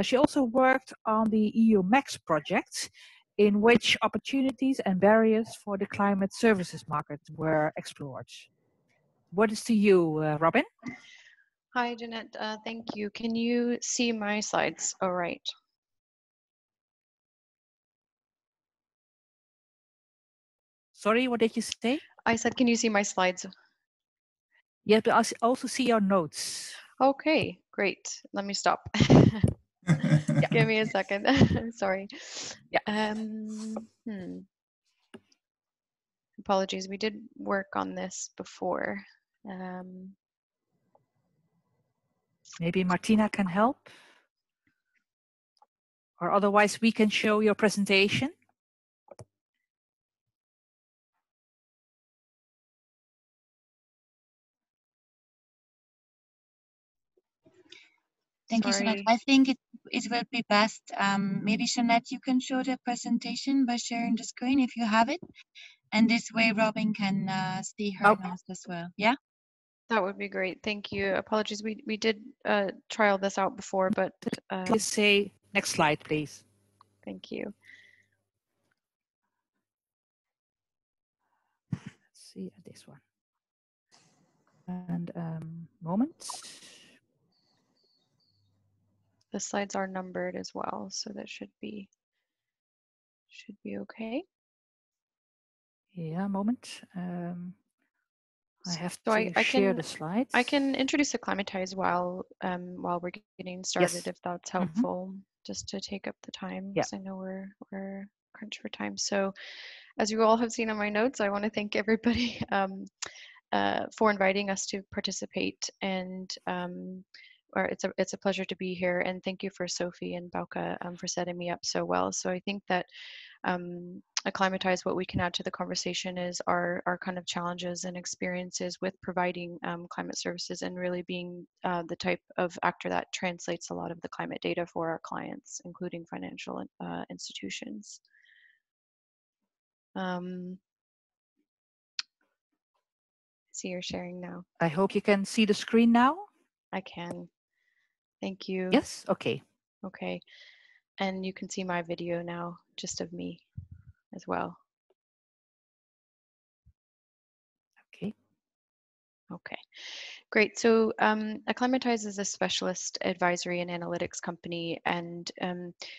She also worked on the EU MAX project, in which opportunities and barriers for the climate services market were explored. What is to you, Robin? Hi, Jeanette. Thank you. Can you see my slides? All right. Sorry, what did you say? I said, can you see my slides? Yeah, but I also see your notes. Okay, great. Let me stop. Yeah. Give me a second. Sorry. Yeah. Apologies. We did work on this before. Maybe Martina can help, or otherwise we can show your presentation. Thank you, Jeanette. I think it will be best, maybe Jeanette, you can show the presentation by sharing the screen if you have it. And this way Robin can see her notes as well. Yeah? That would be great. Thank you. Apologies. We did trial this out before, but please say next slide, please. Thank you. Let's see this one. And moment. The slides are numbered as well, so that should be okay. Yeah, moment. I have to share the slides. I can introduce Acclimatise while we're getting started, yes, if that's helpful, just to take up the time, because I know we're crunched for time. So, as you all have seen on my notes, I want to thank everybody for inviting us to participate, and it's a pleasure to be here. And thank you for Sophie and Bouke for setting me up so well. So I think that Acclimatise, what we can add to the conversation is our kind of challenges and experiences with providing climate services, and really being the type of actor that translates a lot of the climate data for our clients, including financial institutions. See, you're sharing now. I hope you can see the screen now. I can. Thank you. Yes, okay. Okay. And you can see my video now, just of me as well. Okay. Okay, great. So Acclimatise is a specialist advisory and analytics company, and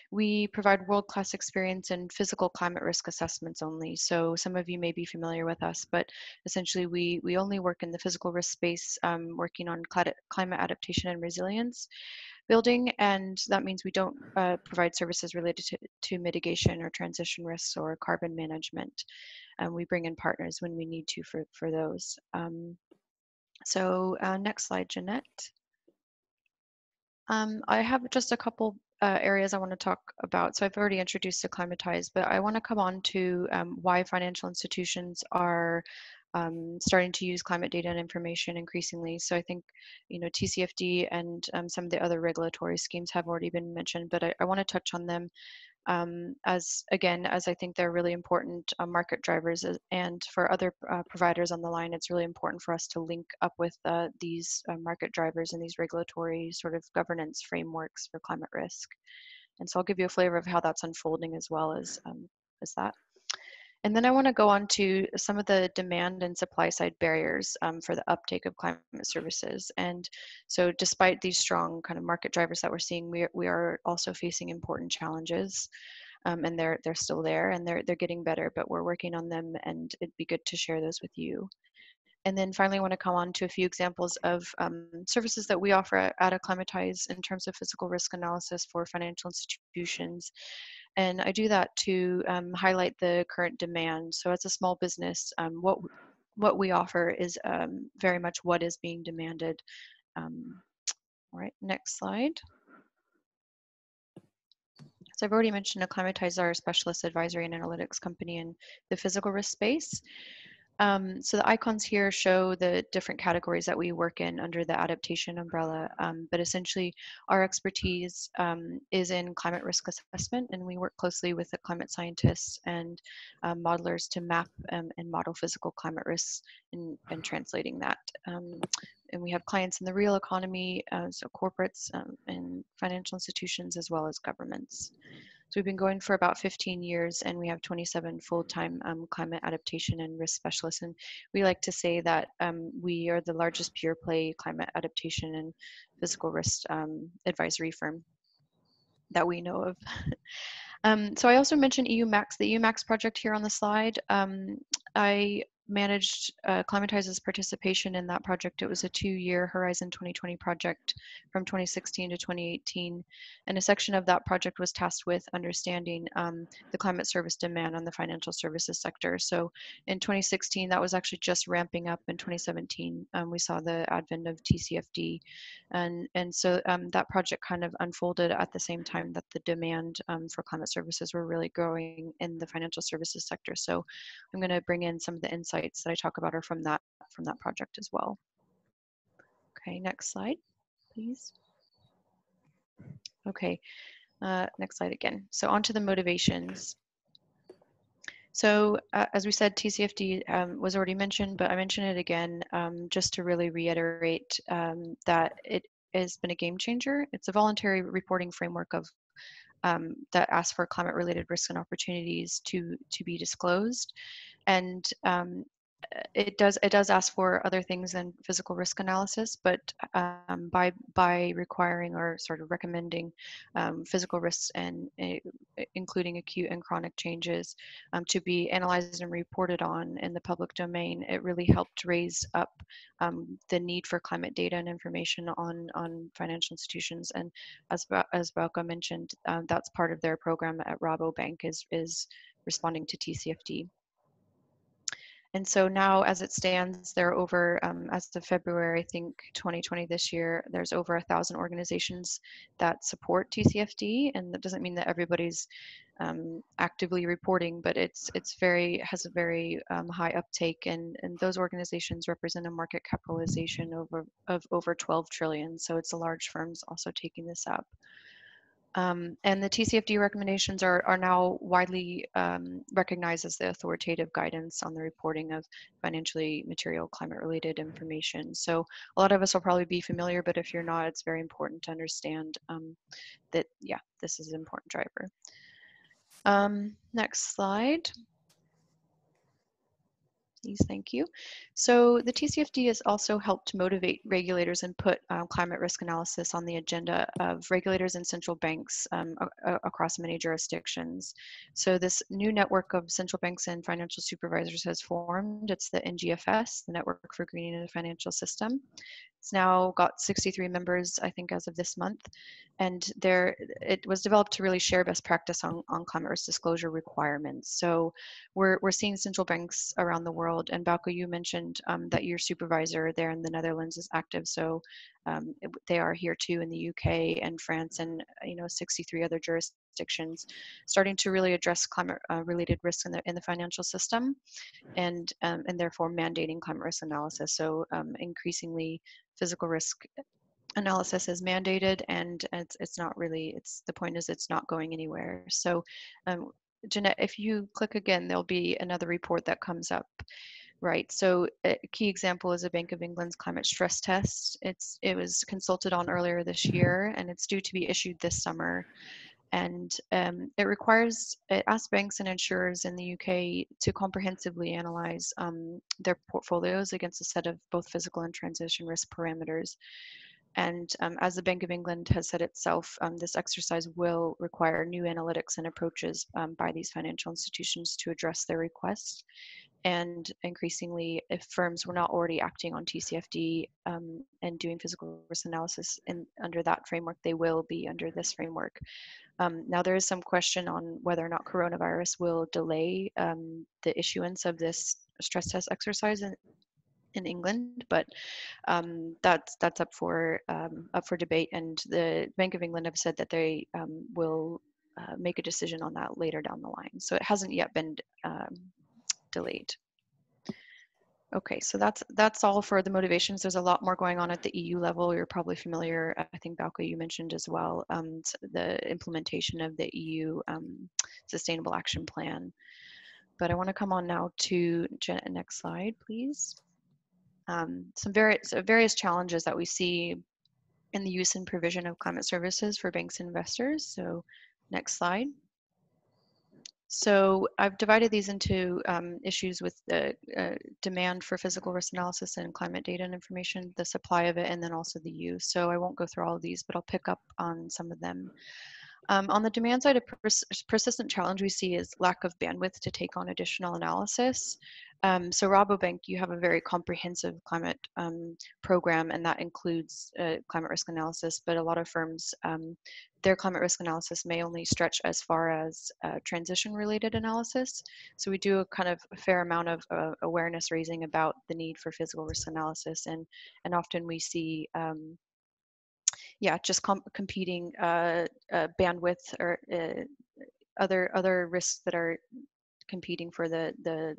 we provide world-class experience in physical climate risk assessments only. So some of you may be familiar with us, but essentially we only work in the physical risk space, working on climate adaptation and resilience. building, and that means we don't provide services related to mitigation or transition risks or carbon management. We bring in partners when we need to for those. Next slide, Jeanette. I have just a couple areas I want to talk about. So I've already introduced Acclimatise, but I want to come on to why financial institutions are starting to use climate data and information increasingly. So I think, TCFD and some of the other regulatory schemes have already been mentioned, but I want to touch on them as I think they're really important market drivers, and for other providers on the line, it's really important for us to link up with these market drivers and these regulatory sort of governance frameworks for climate risk. And so I'll give you a flavor of how that's unfolding as well as that. And then I want to go on to some of the demand and supply side barriers for the uptake of climate services. And so despite these strong kind of market drivers that we're seeing, we are also facing important challenges. And they're still there, and they're getting better, but we're working on them, and it'd be good to share those with you. And then finally, I want to come on to a few examples of services that we offer at Acclimatise in terms of physical risk analysis for financial institutions. And I do that to highlight the current demand. So as a small business, what we offer is very much what is being demanded. All right, next slide. So I've already mentioned Acclimatise, our specialist advisory and analytics company in the physical risk space. So the icons here show the different categories that we work in under the adaptation umbrella, but essentially our expertise is in climate risk assessment, and we work closely with the climate scientists and modelers to map and model physical climate risks and translating that. And we have clients in the real economy, so corporates and financial institutions, as well as governments. So we've been going for about 15 years, and we have 27 full-time climate adaptation and risk specialists. And we like to say that we are the largest pure play climate adaptation and physical risk advisory firm that we know of. So I also mentioned EU Max, the EU Max project here on the slide. I managed Acclimatise's participation in that project. It was a 2-year Horizon 2020 project from 2016 to 2018. And a section of that project was tasked with understanding the climate service demand on the financial services sector. So in 2016, that was actually just ramping up. In 2017, we saw the advent of TCFD. And so that project kind of unfolded at the same time that the demand for climate services were really growing in the financial services sector. So I'm going to bring in some of the insights that I talk about are from that project as well. Okay, next slide, please. Okay, next slide again. So on to the motivations. So as we said, TCFD was already mentioned, but I mention it again just to really reiterate that it has been a game changer. It's a voluntary reporting framework of that asks for climate-related risks and opportunities to be disclosed, and it does ask for other things than physical risk analysis, but by requiring or sort of recommending physical risks and including acute and chronic changes to be analyzed and reported on in the public domain, it really helped raise up the need for climate data and information on financial institutions. And as Bouke mentioned, that's part of their program at Rabobank is responding to TCFD. And so now, as it stands, there are over, as of February, I think 2020 this year, there's over 1,000 organizations that support TCFD, and that doesn't mean that everybody's actively reporting, but has a very high uptake, and those organizations represent a market capitalization of over 12 trillion. So it's the large firms also taking this up. And the TCFD recommendations are now widely recognized as the authoritative guidance on the reporting of financially material climate-related information. So a lot of us will probably be familiar, but if you're not, it's very important to understand that, yeah, this is an important driver. Next slide. Please, thank you. So the TCFD has also helped motivate regulators and put climate risk analysis on the agenda of regulators and central banks across many jurisdictions. So this new network of central banks and financial supervisors has formed. It's the NGFS, the Network for Greening the Financial System. It's now got 63 members, I think, as of this month, and it was developed to really share best practice on climate risk disclosure requirements. So we're seeing central banks around the world, and Bouke, you mentioned that your supervisor there in the Netherlands is active, so they are here too in the UK and France and 63 other jurisdictions, starting to really address climate related risks in the financial system, and therefore mandating climate risk analysis. So increasingly physical risk analysis is mandated, and it's not really, the point is it's not going anywhere. So Jeanette, if you click again, there'll be another report that comes up. Right, so a key example is a Bank of England's climate stress test. It was consulted on earlier this year, and it's due to be issued this summer. And it asks banks and insurers in the UK to comprehensively analyze their portfolios against a set of both physical and transition risk parameters. And as the Bank of England has said itself, this exercise will require new analytics and approaches by these financial institutions to address their requests. And increasingly, if firms were not already acting on TCFD and doing physical risk analysis under that framework, they will be under this framework. Now, there is some question on whether or not coronavirus will delay the issuance of this stress test exercise in England, but that's up for debate. And the Bank of England have said that they will make a decision on that later down the line. So it hasn't yet been delayed. Okay, so that's all for the motivations. There's a lot more going on at the EU level. You're probably familiar, I think Bouke, you mentioned as well, the implementation of the EU Sustainable Action Plan. But I want to come on now to Janet, next slide, please. Some various challenges that we see in the use and provision of climate services for banks and investors. So next slide. So I've divided these into issues with the demand for physical risk analysis and climate data and information, the supply of it, and then also the use. So I won't go through all of these, but I'll pick up on some of them. On the demand side, a persistent challenge we see is lack of bandwidth to take on additional analysis. So Rabobank, you have a very comprehensive climate program, and that includes climate risk analysis, but a lot of firms, their climate risk analysis may only stretch as far as transition-related analysis. So we do a kind of a fair amount of awareness raising about the need for physical risk analysis, and often we see just competing bandwidth or other risks that are competing for the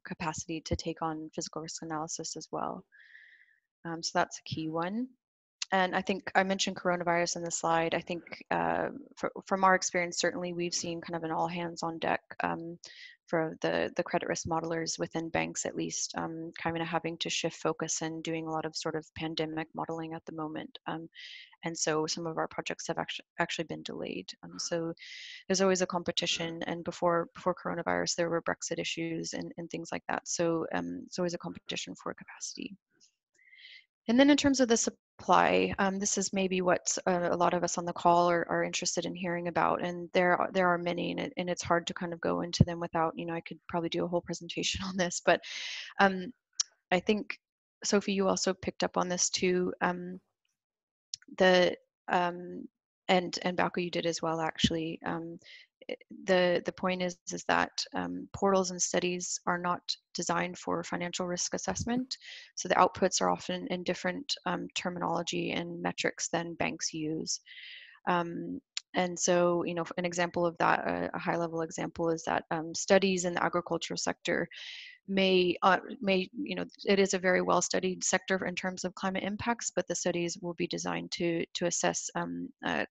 capacity to take on physical risk analysis as well. So that's a key one. And I think I mentioned coronavirus in the slide. I think from our experience, certainly we've seen kind of an all hands on deck for the credit risk modelers within banks, at least, kind of having to shift focus and doing a lot of sort of pandemic modeling at the moment. And so some of our projects have actually been delayed. So there's always a competition, and before coronavirus, there were Brexit issues and things like that. So it's always a competition for capacity. And then in terms of the supply, this is maybe what a lot of us on the call are interested in hearing about, and there are many, and it's hard to kind of go into them without, I could probably do a whole presentation on this, but I think, Sophie, you also picked up on this too. And Bouke, you did as well, actually. The point is that portals and studies are not designed for financial risk assessment, so the outputs are often in different terminology and metrics than banks use. And so, an example of that, a high-level example, is that studies in the agricultural sector may it is a very well studied sector in terms of climate impacts, but the studies will be designed to assess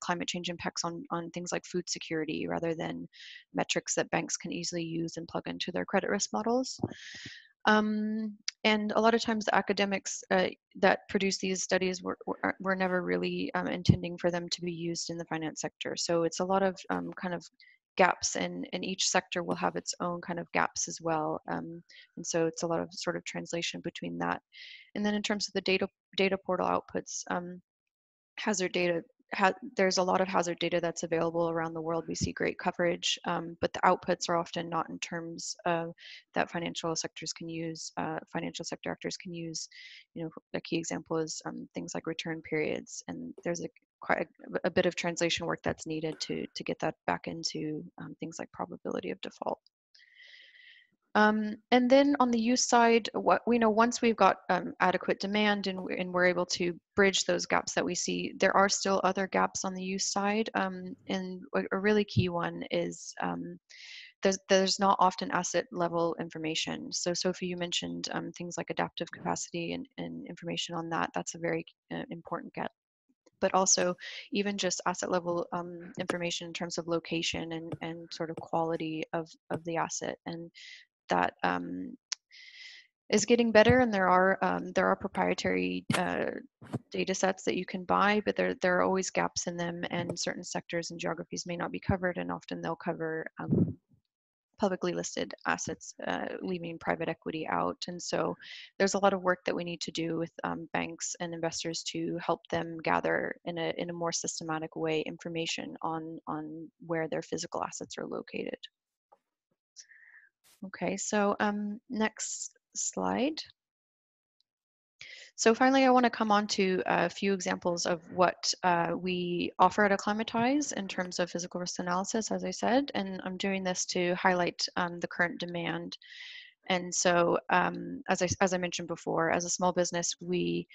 climate change impacts on things like food security rather than metrics that banks can easily use and plug into their credit risk models. And a lot of times the academics that produce these studies were never really intending for them to be used in the finance sector. So it's a lot of kind of gaps, and each sector will have its own kind of gaps as well. And so it's a lot of sort of translation between that. And then in terms of the data portal outputs, hazard data there's a lot of hazard data that's available around the world. We see great coverage, but the outputs are often not in terms of that financial sectors can use, financial sector actors can use. You know, a key example is things like return periods, and there's quite a bit of translation work that's needed to get that back into things like probability of default. And then on the use side, what we know, once we've got adequate demand and we're able to bridge those gaps that we see, there are still other gaps on the use side. And a really key one is there's not often asset level information. So Sophie, you mentioned things like adaptive capacity and information on that. That's a very important gap. But also even just asset level information in terms of location and sort of quality of the asset. And that is getting better, and there are proprietary data sets that you can buy, but there are always gaps in them, and certain sectors and geographies may not be covered, and often they'll cover publicly listed assets, leaving private equity out. And so there's a lot of work that we need to do with banks and investors to help them gather in a more systematic way information on where their physical assets are located. Okay, so next slide. So finally, I want to come on to a few examples of what we offer at Acclimatise in terms of physical risk analysis, as I said, and I'm doing this to highlight the current demand. And so, as I mentioned before, as a small business, we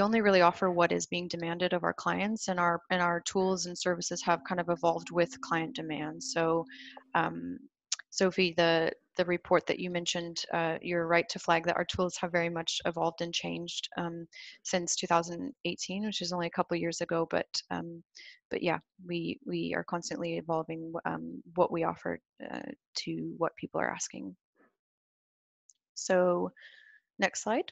only really offer what is being demanded of our clients, and our tools and services have kind of evolved with client demand. So, Sophie, the report that you mentioned, you're right to flag that our tools have very much evolved and changed since 2018, which is only a couple of years ago. But yeah, we are constantly evolving what we offer to what people are asking. So next slide.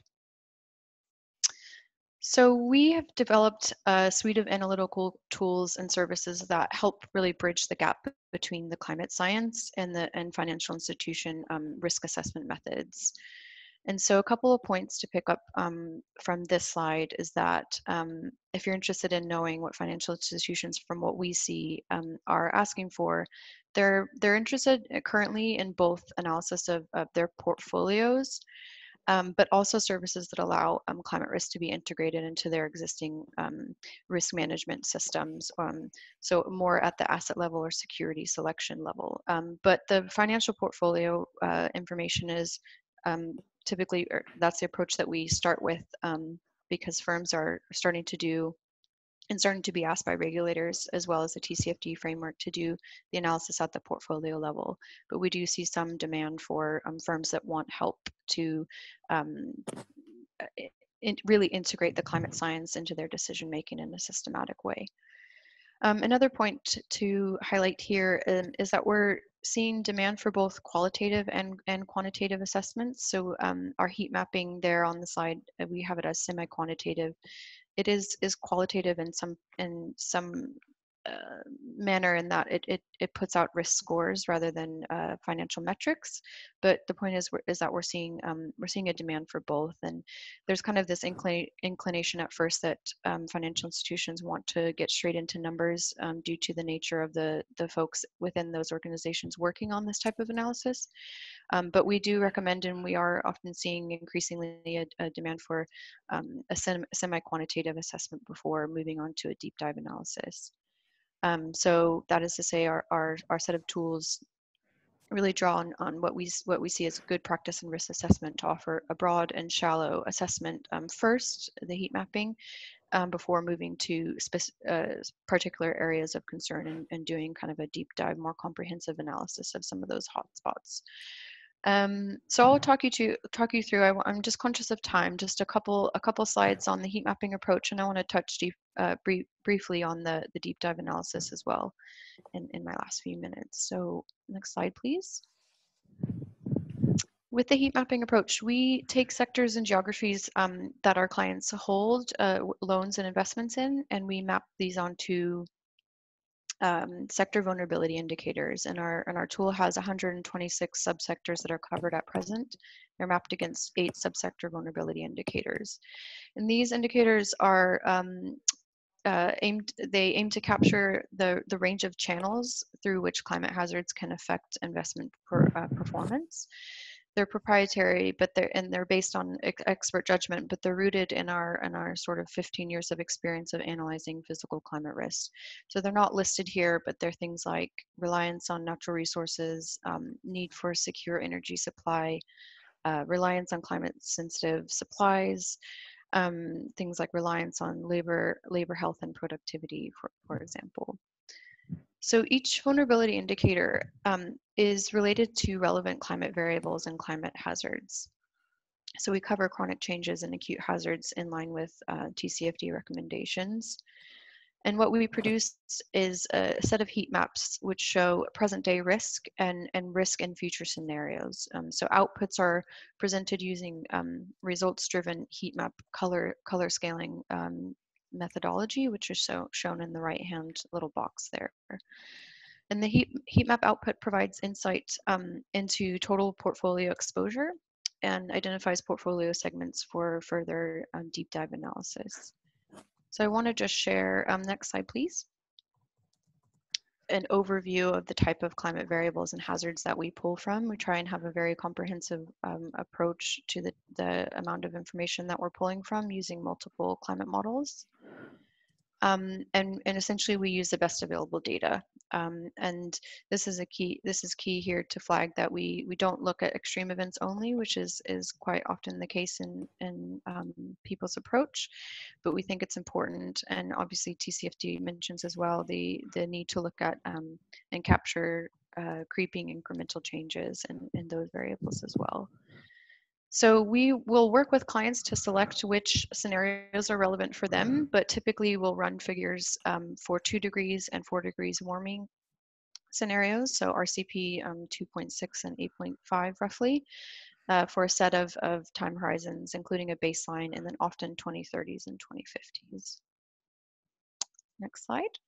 So we have developed a suite of analytical tools and services that help really bridge the gap between the climate science and financial institution risk assessment methods. And so a couple of points to pick up from this slide is that if you're interested in knowing what financial institutions, from what we see, are asking for, they're interested currently in both analysis of their portfolios, but also services that allow climate risk to be integrated into their existing risk management systems. So more at the asset level or security selection level. But the financial portfolio information is typically, that's the approach that we start with because firms are starting to do and starting to be asked by regulators as well as the TCFD framework to do the analysis at the portfolio level. But we do see some demand for firms that want help to really integrate the climate science into their decision making in a systematic way. Another point to highlight here is that we're seeing demand for both qualitative and quantitative assessments. So our heat mapping there on the slide, we have it as semi-quantitative. It is qualitative in some manner in that it puts out risk scores rather than financial metrics. But the point is that we're seeing a demand for both, and there's kind of this inclination at first that financial institutions want to get straight into numbers due to the nature of the folks within those organizations working on this type of analysis. But we do recommend, and we are often seeing increasingly a demand for a semi-quantitative assessment before moving on to a deep dive analysis. So that is to say, our set of tools really draw on what we see as good practice and risk assessment to offer a broad and shallow assessment first, the heat mapping, before moving to particular areas of concern and doing kind of a deep dive, more comprehensive analysis of some of those hotspots. So I'll talk you through. I'm just conscious of time. Just a couple slides on the heat mapping approach, and I want to touch briefly on the deep dive analysis as well in my last few minutes. So next slide, please. With the heat mapping approach, we take sectors and geographies that our clients hold loans and investments in, and we map these onto sector vulnerability indicators, and our tool has 126 subsectors that are covered at present. They're mapped against 8 subsector vulnerability indicators, and these indicators are they aim to capture the range of channels through which climate hazards can affect investment performance. They're proprietary, but they're based on expert judgment, but they're rooted in our sort of 15 years of experience of analyzing physical climate risks. So they're not listed here, but they're things like reliance on natural resources, need for secure energy supply, reliance on climate-sensitive supplies, things like reliance on labor health and productivity, for example. So each vulnerability indicator is related to relevant climate variables and climate hazards. So we cover chronic changes and acute hazards in line with TCFD recommendations. And what we produce is a set of heat maps which show present day risk and risk in future scenarios. So outputs are presented using results-driven heat map color scaling methodology, which is shown in the right-hand little box there. And the heat map output provides insight into total portfolio exposure and identifies portfolio segments for further deep dive analysis. So I want to just share, next slide, please, an overview of the type of climate variables and hazards that we pull from. We try and have a very comprehensive approach to the amount of information that we're pulling from using multiple climate models. And essentially we use the best available data. And this is key here to flag that we don't look at extreme events only, which is quite often the case in people's approach, but we think it's important, and obviously TCFD mentions as well the need to look at and capture creeping incremental changes in those variables as well. So we will work with clients to select which scenarios are relevant for them, but typically we'll run figures for 2 degrees and 4 degrees warming scenarios, so RCP 2.6 and 8.5 roughly, for a set of time horizons, including a baseline, and then often 2030s and 2050s. Next slide.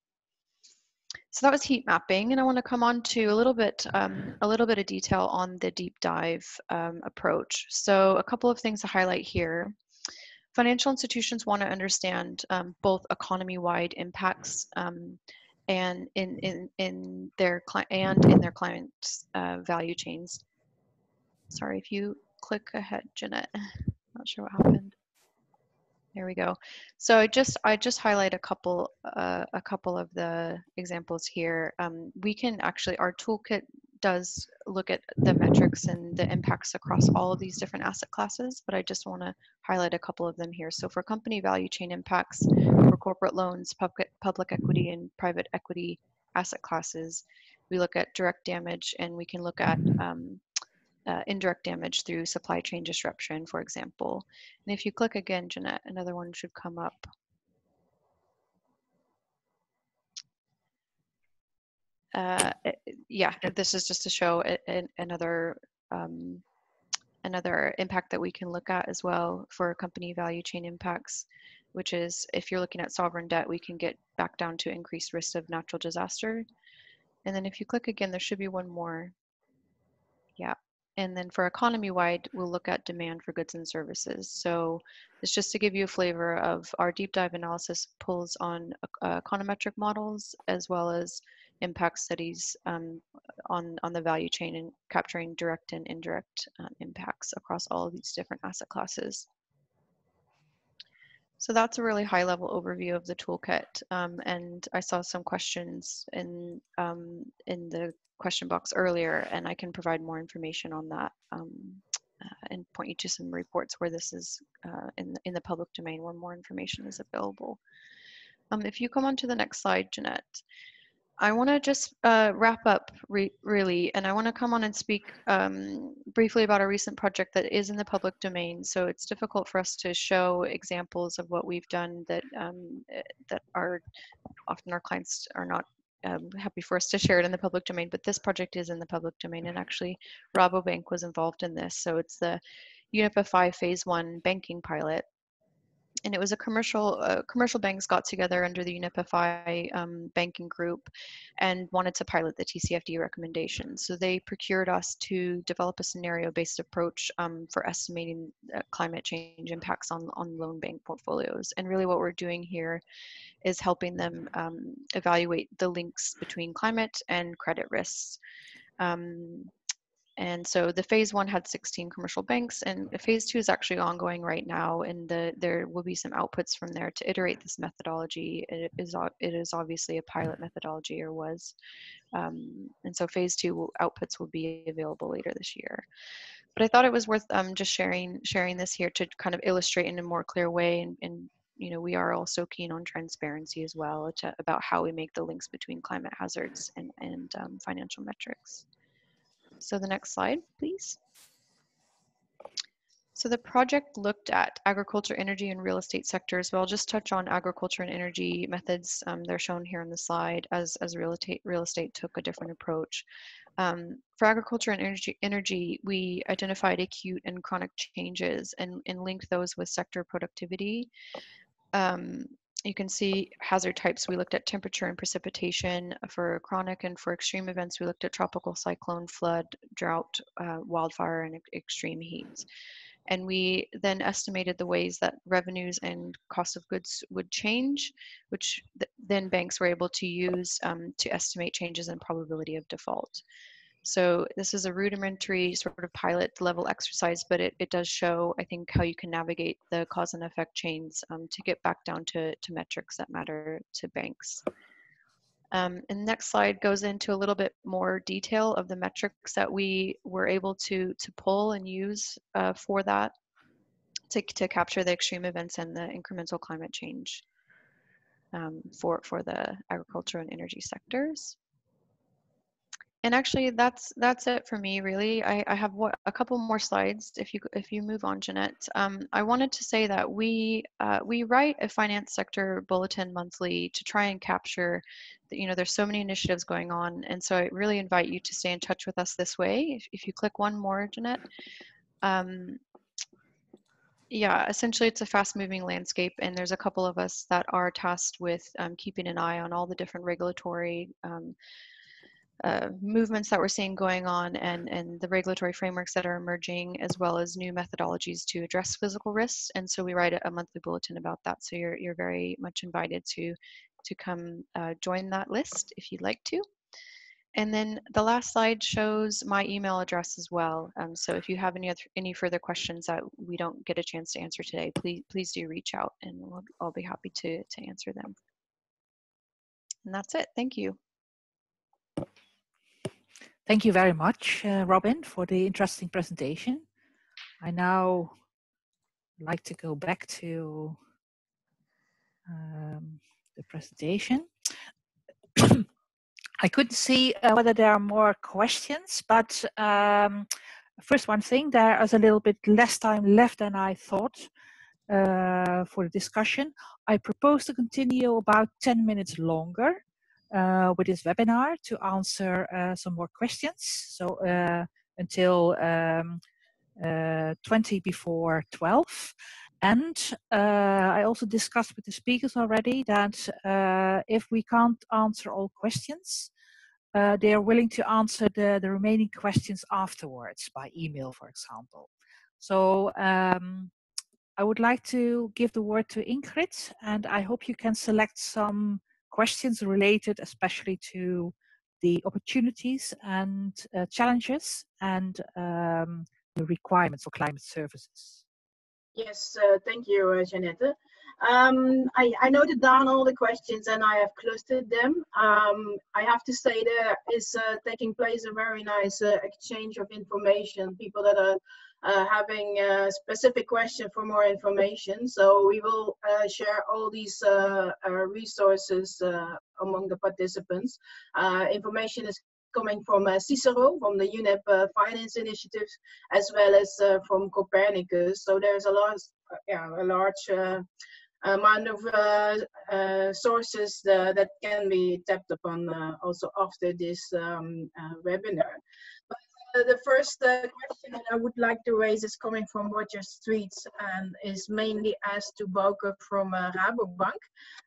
So that was heat mapping, and I want to come on to a little bit of detail on the deep dive approach. So a couple of things to highlight here. Financial institutions want to understand both economy-wide impacts and in their clients' value chains. Sorry, if you click ahead, Jeanette. Not sure what happened. There we go. So I just highlight a couple of the examples here. We can actually, our toolkit does look at the metrics and the impacts across all of these different asset classes, but I just want to highlight a couple of them here. So for company value chain impacts, for corporate loans, public equity and private equity asset classes, we look at direct damage, and we can look at indirect damage through supply chain disruption, for example. And if you click again, Jeanette, another one should come up. Yeah, this is just to show another impact that we can look at as well for company value chain impacts, which is if you're looking at sovereign debt, we can get back down to increased risk of natural disaster. And then if you click again, there should be one more. Yeah. And then for economy-wide, we'll look at demand for goods and services. So it's just to give you a flavor of our deep dive analysis pulls on econometric models as well as impact studies on the value chain and capturing direct and indirect impacts across all of these different asset classes. So that's a really high-level overview of the toolkit. And I saw some questions in the question box earlier, and I can provide more information on that and point you to some reports where this is in the public domain, where more information is available. If you come on to the next slide, Jeanette, I want to just wrap up really, and I want to come on and speak briefly about a recent project that is in the public domain. So it's difficult for us to show examples of what we've done that that are often our clients are not happy for us to share it in the public domain, but this project is in the public domain, and actually Rabobank was involved in this. So it's the UNIPA 5 phase 1 banking pilot. And it was a commercial banks got together under the UNIPFI banking group and wanted to pilot the TCFD recommendations. So they procured us to develop a scenario-based approach for estimating climate change impacts on loan bank portfolios. And really what we're doing here is helping them evaluate the links between climate and credit risks. And so the phase 1 had 16 commercial banks, and phase 2 is actually ongoing right now, and there will be some outputs from there to iterate this methodology. It is obviously a pilot methodology, or was. And so phase 2 outputs will be available later this year. But I thought it was worth just sharing this here to kind of illustrate in a more clear way, and you know, we are also keen on transparency as well about how we make the links between climate hazards and financial metrics. So the next slide, please. So the project looked at agriculture, energy, and real estate sectors. Well, I'll just touch on agriculture and energy methods. They're shown here on the slide as real estate took a different approach. For agriculture and energy, we identified acute and chronic changes and linked those with sector productivity. You can see hazard types. We looked at temperature and precipitation for chronic, and for extreme events, we looked at tropical cyclone, flood, drought, wildfire, and extreme heat. And we then estimated the ways that revenues and cost of goods would change, which then banks were able to use to estimate changes in probability of default. So this is a rudimentary sort of pilot level exercise, but it does show, I think, how you can navigate the cause and effect chains to get back down to metrics that matter to banks. And the next slide goes into a little bit more detail of the metrics that we were able to pull and use for that to capture the extreme events and the incremental climate change for the agriculture and energy sectors. And actually, that's it for me, really. I have a couple more slides. If you move on, Jeanette. I wanted to say that we write a finance sector bulletin monthly to try and capture, there's so many initiatives going on, and so I really invite you to stay in touch with us this way. If you click one more, Jeanette. Yeah, essentially it's a fast-moving landscape, and there's a couple of us that are tasked with keeping an eye on all the different regulatory movements that we're seeing going on and the regulatory frameworks that are emerging, as well as new methodologies to address physical risks. And so we write a monthly bulletin about that. So you're very much invited to come join that list if you'd like to. And then the last slide shows my email address as well. So if you have any further questions that we don't get a chance to answer today, please do reach out, and I'll be happy to answer them. And that's it. Thank you. Thank you very much, Robin, for the interesting presentation. I now like to go back to the presentation. I couldn't see whether there are more questions, but first one thing, there is a little bit less time left than I thought for the discussion. I propose to continue about 10 minutes longer with this webinar to answer some more questions. So until 20 before 12. And I also discussed with the speakers already that if we can't answer all questions, they are willing to answer the remaining questions afterwards by email, for example. So I would like to give the word to Ingrid, and I hope you can select some questions related especially to the opportunities and challenges and the requirements for climate services. Yes, thank you, Jeanette. I noted down all the questions and I have clustered them. I have to say there is taking place a very nice exchange of information, people that are having a specific question for more information. So we will share all these resources among the participants. Information is coming from Cicero, from the UNEP Finance Initiative, as well as from Copernicus. So there's a large amount of sources that can be tapped upon also after this webinar. But The first question that I would like to raise is coming from Roger Street and is mainly asked to Bouke from Rabobank.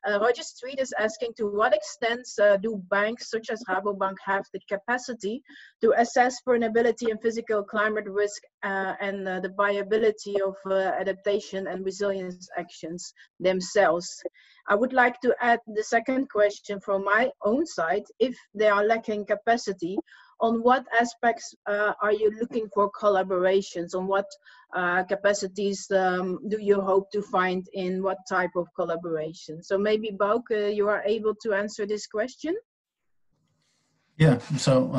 Roger Street is asking, to what extent do banks such as Rabobank have the capacity to assess vulnerability and physical climate risk and the viability of adaptation and resilience actions themselves? I would like to add the second question from my own side. If they are lacking capacity, on what aspects are you looking for collaborations? On what capacities do you hope to find in what type of collaboration? So maybe Bouke, you are able to answer this question? Yeah, so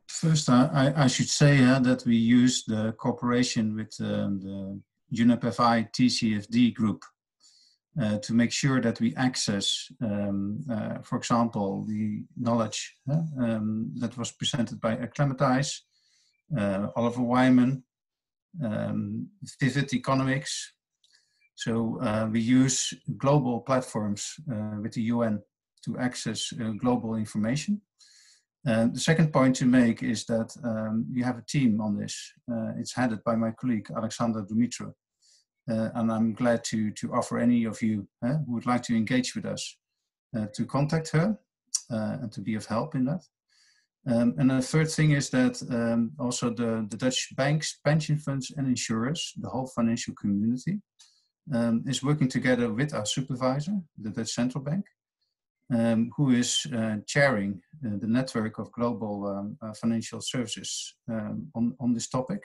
first I should say that we use the cooperation with the UNEP-FI TCFD group to make sure that we access, for example, the knowledge that was presented by Acclimatise, Oliver Wyman, Vivid Economics. So we use global platforms with the UN to access global information. The second point to make is that we have a team on this. It's headed by my colleague, Alexandra Dumitru. And I'm glad to offer any of you who would like to engage with us to contact her and to be of help in that. And the third thing is that also the Dutch banks, pension funds and insurers, the whole financial community, is working together with our supervisor, the Dutch Central Bank, who is chairing the network of global financial services on this topic.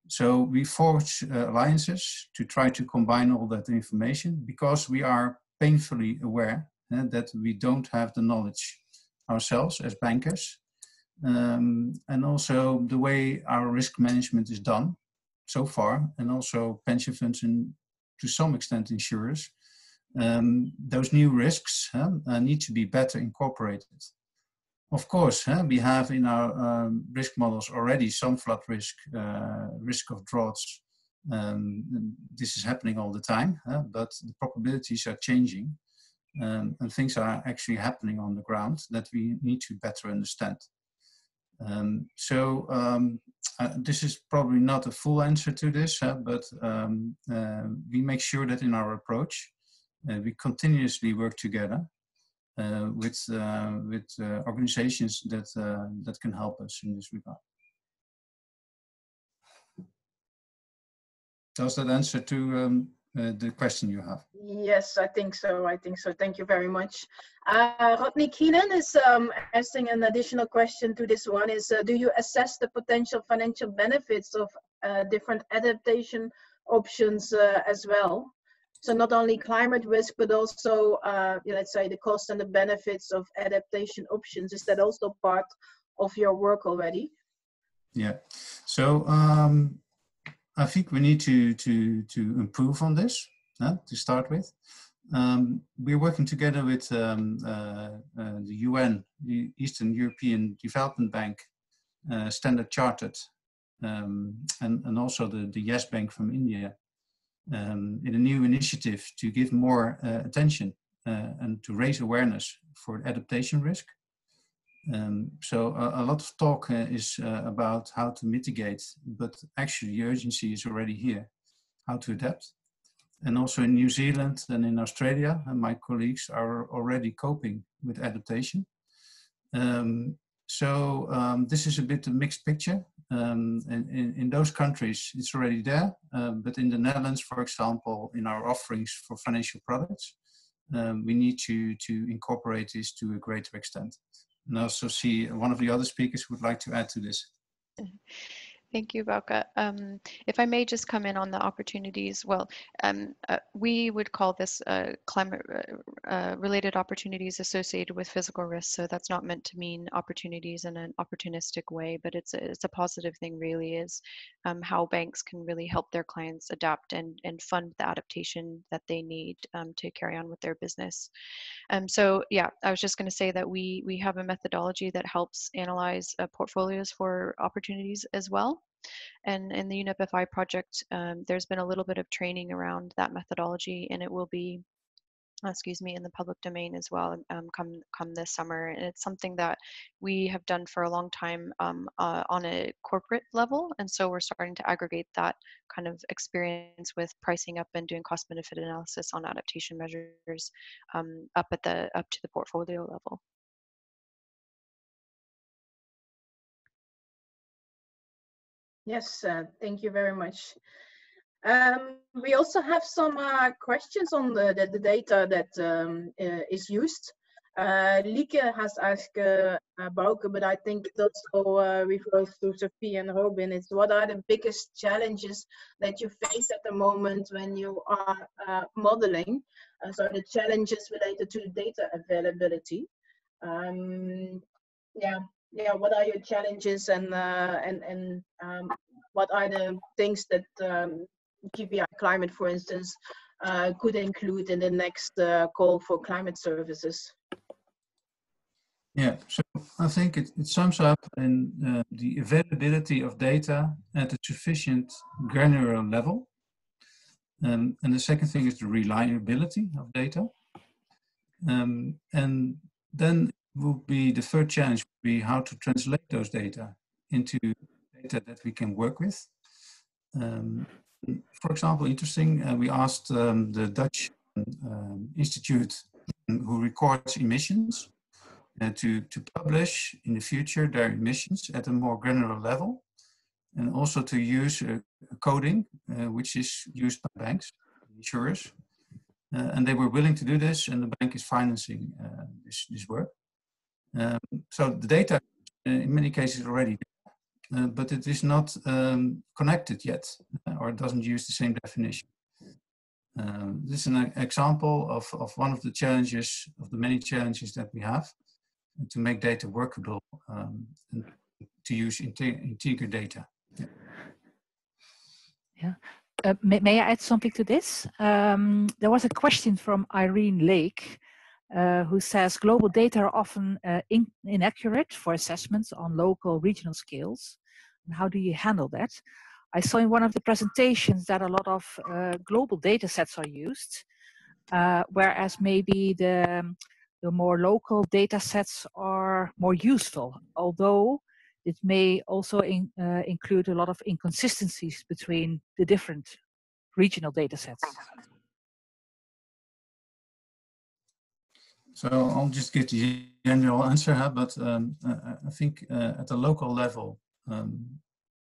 So we forge alliances to try to combine all that information, because we are painfully aware that we don't have the knowledge ourselves as bankers, and also the way our risk management is done so far, and also pension funds and to some extent insurers. Those new risks need to be better incorporated. Of course, we have in our risk models already some flood risk, risk of droughts. This is happening all the time, but the probabilities are changing, and things are actually happening on the ground that we need to better understand. This is probably not a full answer to this, but we make sure that in our approach, we continuously work together with organizations that can help us in this regard. Does that answer to the question you have? Yes, I think so. Thank you very much. Rodney Keenan is asking an additional question to this one. Is do you assess the potential financial benefits of different adaptation options as well? So not only climate risk, but also, let's say, the cost and the benefits of adaptation options. Is that also part of your work already? Yeah. So I think we need to improve on this to start with. We're working together with the UN, the Eastern European Development Bank, Standard Chartered, and also the Yes Bank from India, in a new initiative to give more attention and to raise awareness for adaptation risk. So a lot of talk is about how to mitigate, but actually the urgency is already here, how to adapt. And also in New Zealand and in Australia, and my colleagues are already coping with adaptation. This is a bit a mixed picture. In those countries, it's already there, but in the Netherlands, for example, in our offerings for financial products, we need to incorporate this to a greater extent. And I also see one of the other speakers would like to add to this. Thank you, Bouke. If I may just come in on the opportunities, well, we would call this climate-related opportunities associated with physical risk. So that's not meant to mean opportunities in an opportunistic way, but it's a positive thing really, is how banks can really help their clients adapt and fund the adaptation that they need to carry on with their business. So yeah, I was just going to say that we have a methodology that helps analyze portfolios for opportunities as well. And in the UNEP-FI project, there's been a little bit of training around that methodology, and it will be in the public domain as well, come this summer. And it's something that we have done for a long time on a corporate level, and so we're starting to aggregate that kind of experience with pricing up and doing cost benefit analysis on adaptation measures up to the portfolio level. Yes, thank you very much. We also have some questions on the data that is used. Lieke has asked Bouke, but I think it also refers to Sophie and Robin. It's what are the biggest challenges that you face at the moment when you are modeling? So the challenges related to data availability. What are your challenges and what are the things that GPI Climate, for instance, could include in the next call for climate services? Yeah, so I think it sums up in the availability of data at a sufficient granular level. And the second thing is the reliability of data. And then will be the third challenge will be how to translate those data into data that we can work with. For example, interesting, we asked the Dutch institute who records emissions to publish in the future their emissions at a more granular level, and also to use coding, which is used by banks, insurers. And they were willing to do this, and the bank is financing this work. So the data, in many cases, already there, but it is not connected yet, or it doesn't use the same definition. This is an example of one of the challenges, of the many challenges that we have, to make data workable and to use integer data. Yeah. May I add something to this? There was a question from Irene Lake, who says global data are often inaccurate for assessments on local regional scales. And how do you handle that? I saw in one of the presentations that a lot of global data sets are used, whereas maybe the more local data sets are more useful, although it may also include a lot of inconsistencies between the different regional data sets. So I'll just get the general answer, but I think at the local level,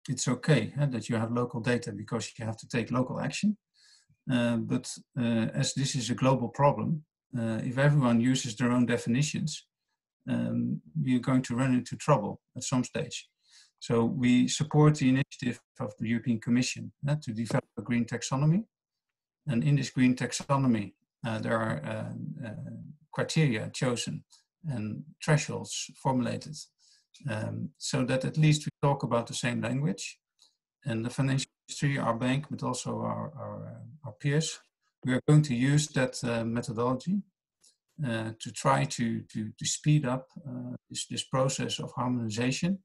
it's okay that you have local data because you have to take local action. But as this is a global problem, if everyone uses their own definitions, we're going to run into trouble at some stage. So we support the initiative of the European Commission to develop a green taxonomy. And in this green taxonomy, there are criteria chosen and thresholds formulated so that at least we talk about the same language. And the financial industry, our bank, but also our peers, we are going to use that methodology to try to speed up this process of harmonization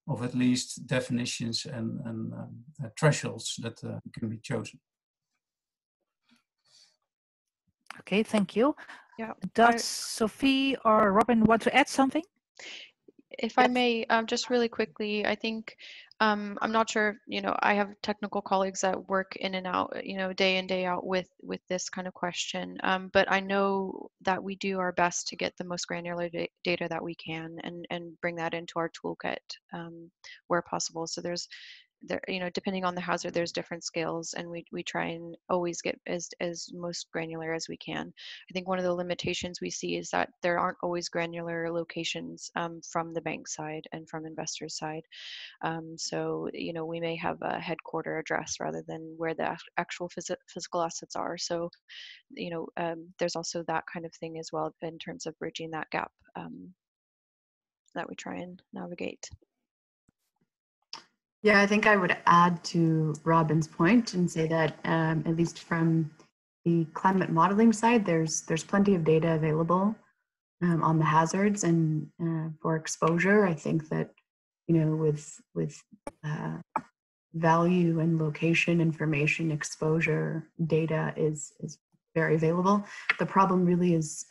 of at least definitions and thresholds that can be chosen. Okay, thank you. Yeah. Does Sophie or Robin want to add something? If I may, just really quickly, I think I'm not sure, I have technical colleagues that work in and out, day in, day out with this kind of question. But I know that we do our best to get the most granular data that we can and bring that into our toolkit where possible. So depending on the hazard, there's different scales, and we try and always get as most granular as we can. I think one of the limitations we see is that there aren't always granular locations from the bank side and from investor side. So we may have a headquarter address rather than where the actual physical assets are. So there's also that kind of thing as well in terms of bridging that gap that we try and navigate. Yeah, I think I would add to Robin's point and say that at least from the climate modeling side, there's plenty of data available on the hazards and for exposure. I think that with value and location information, exposure data is very available. The problem really is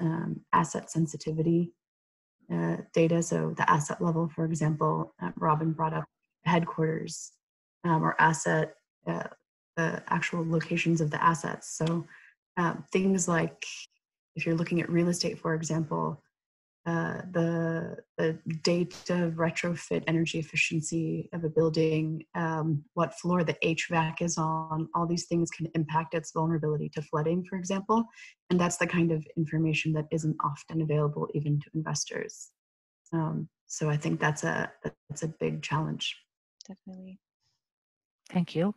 asset sensitivity data. So the asset level, for example, Robin brought up headquarters or asset, the actual locations of the assets. So things like if you're looking at real estate, for example, the date of retrofit energy efficiency of a building, what floor the HVAC is on, all these things can impact its vulnerability to flooding, for example. And that's the kind of information that isn't often available even to investors. So I think that's a big challenge. Definitely. Thank you.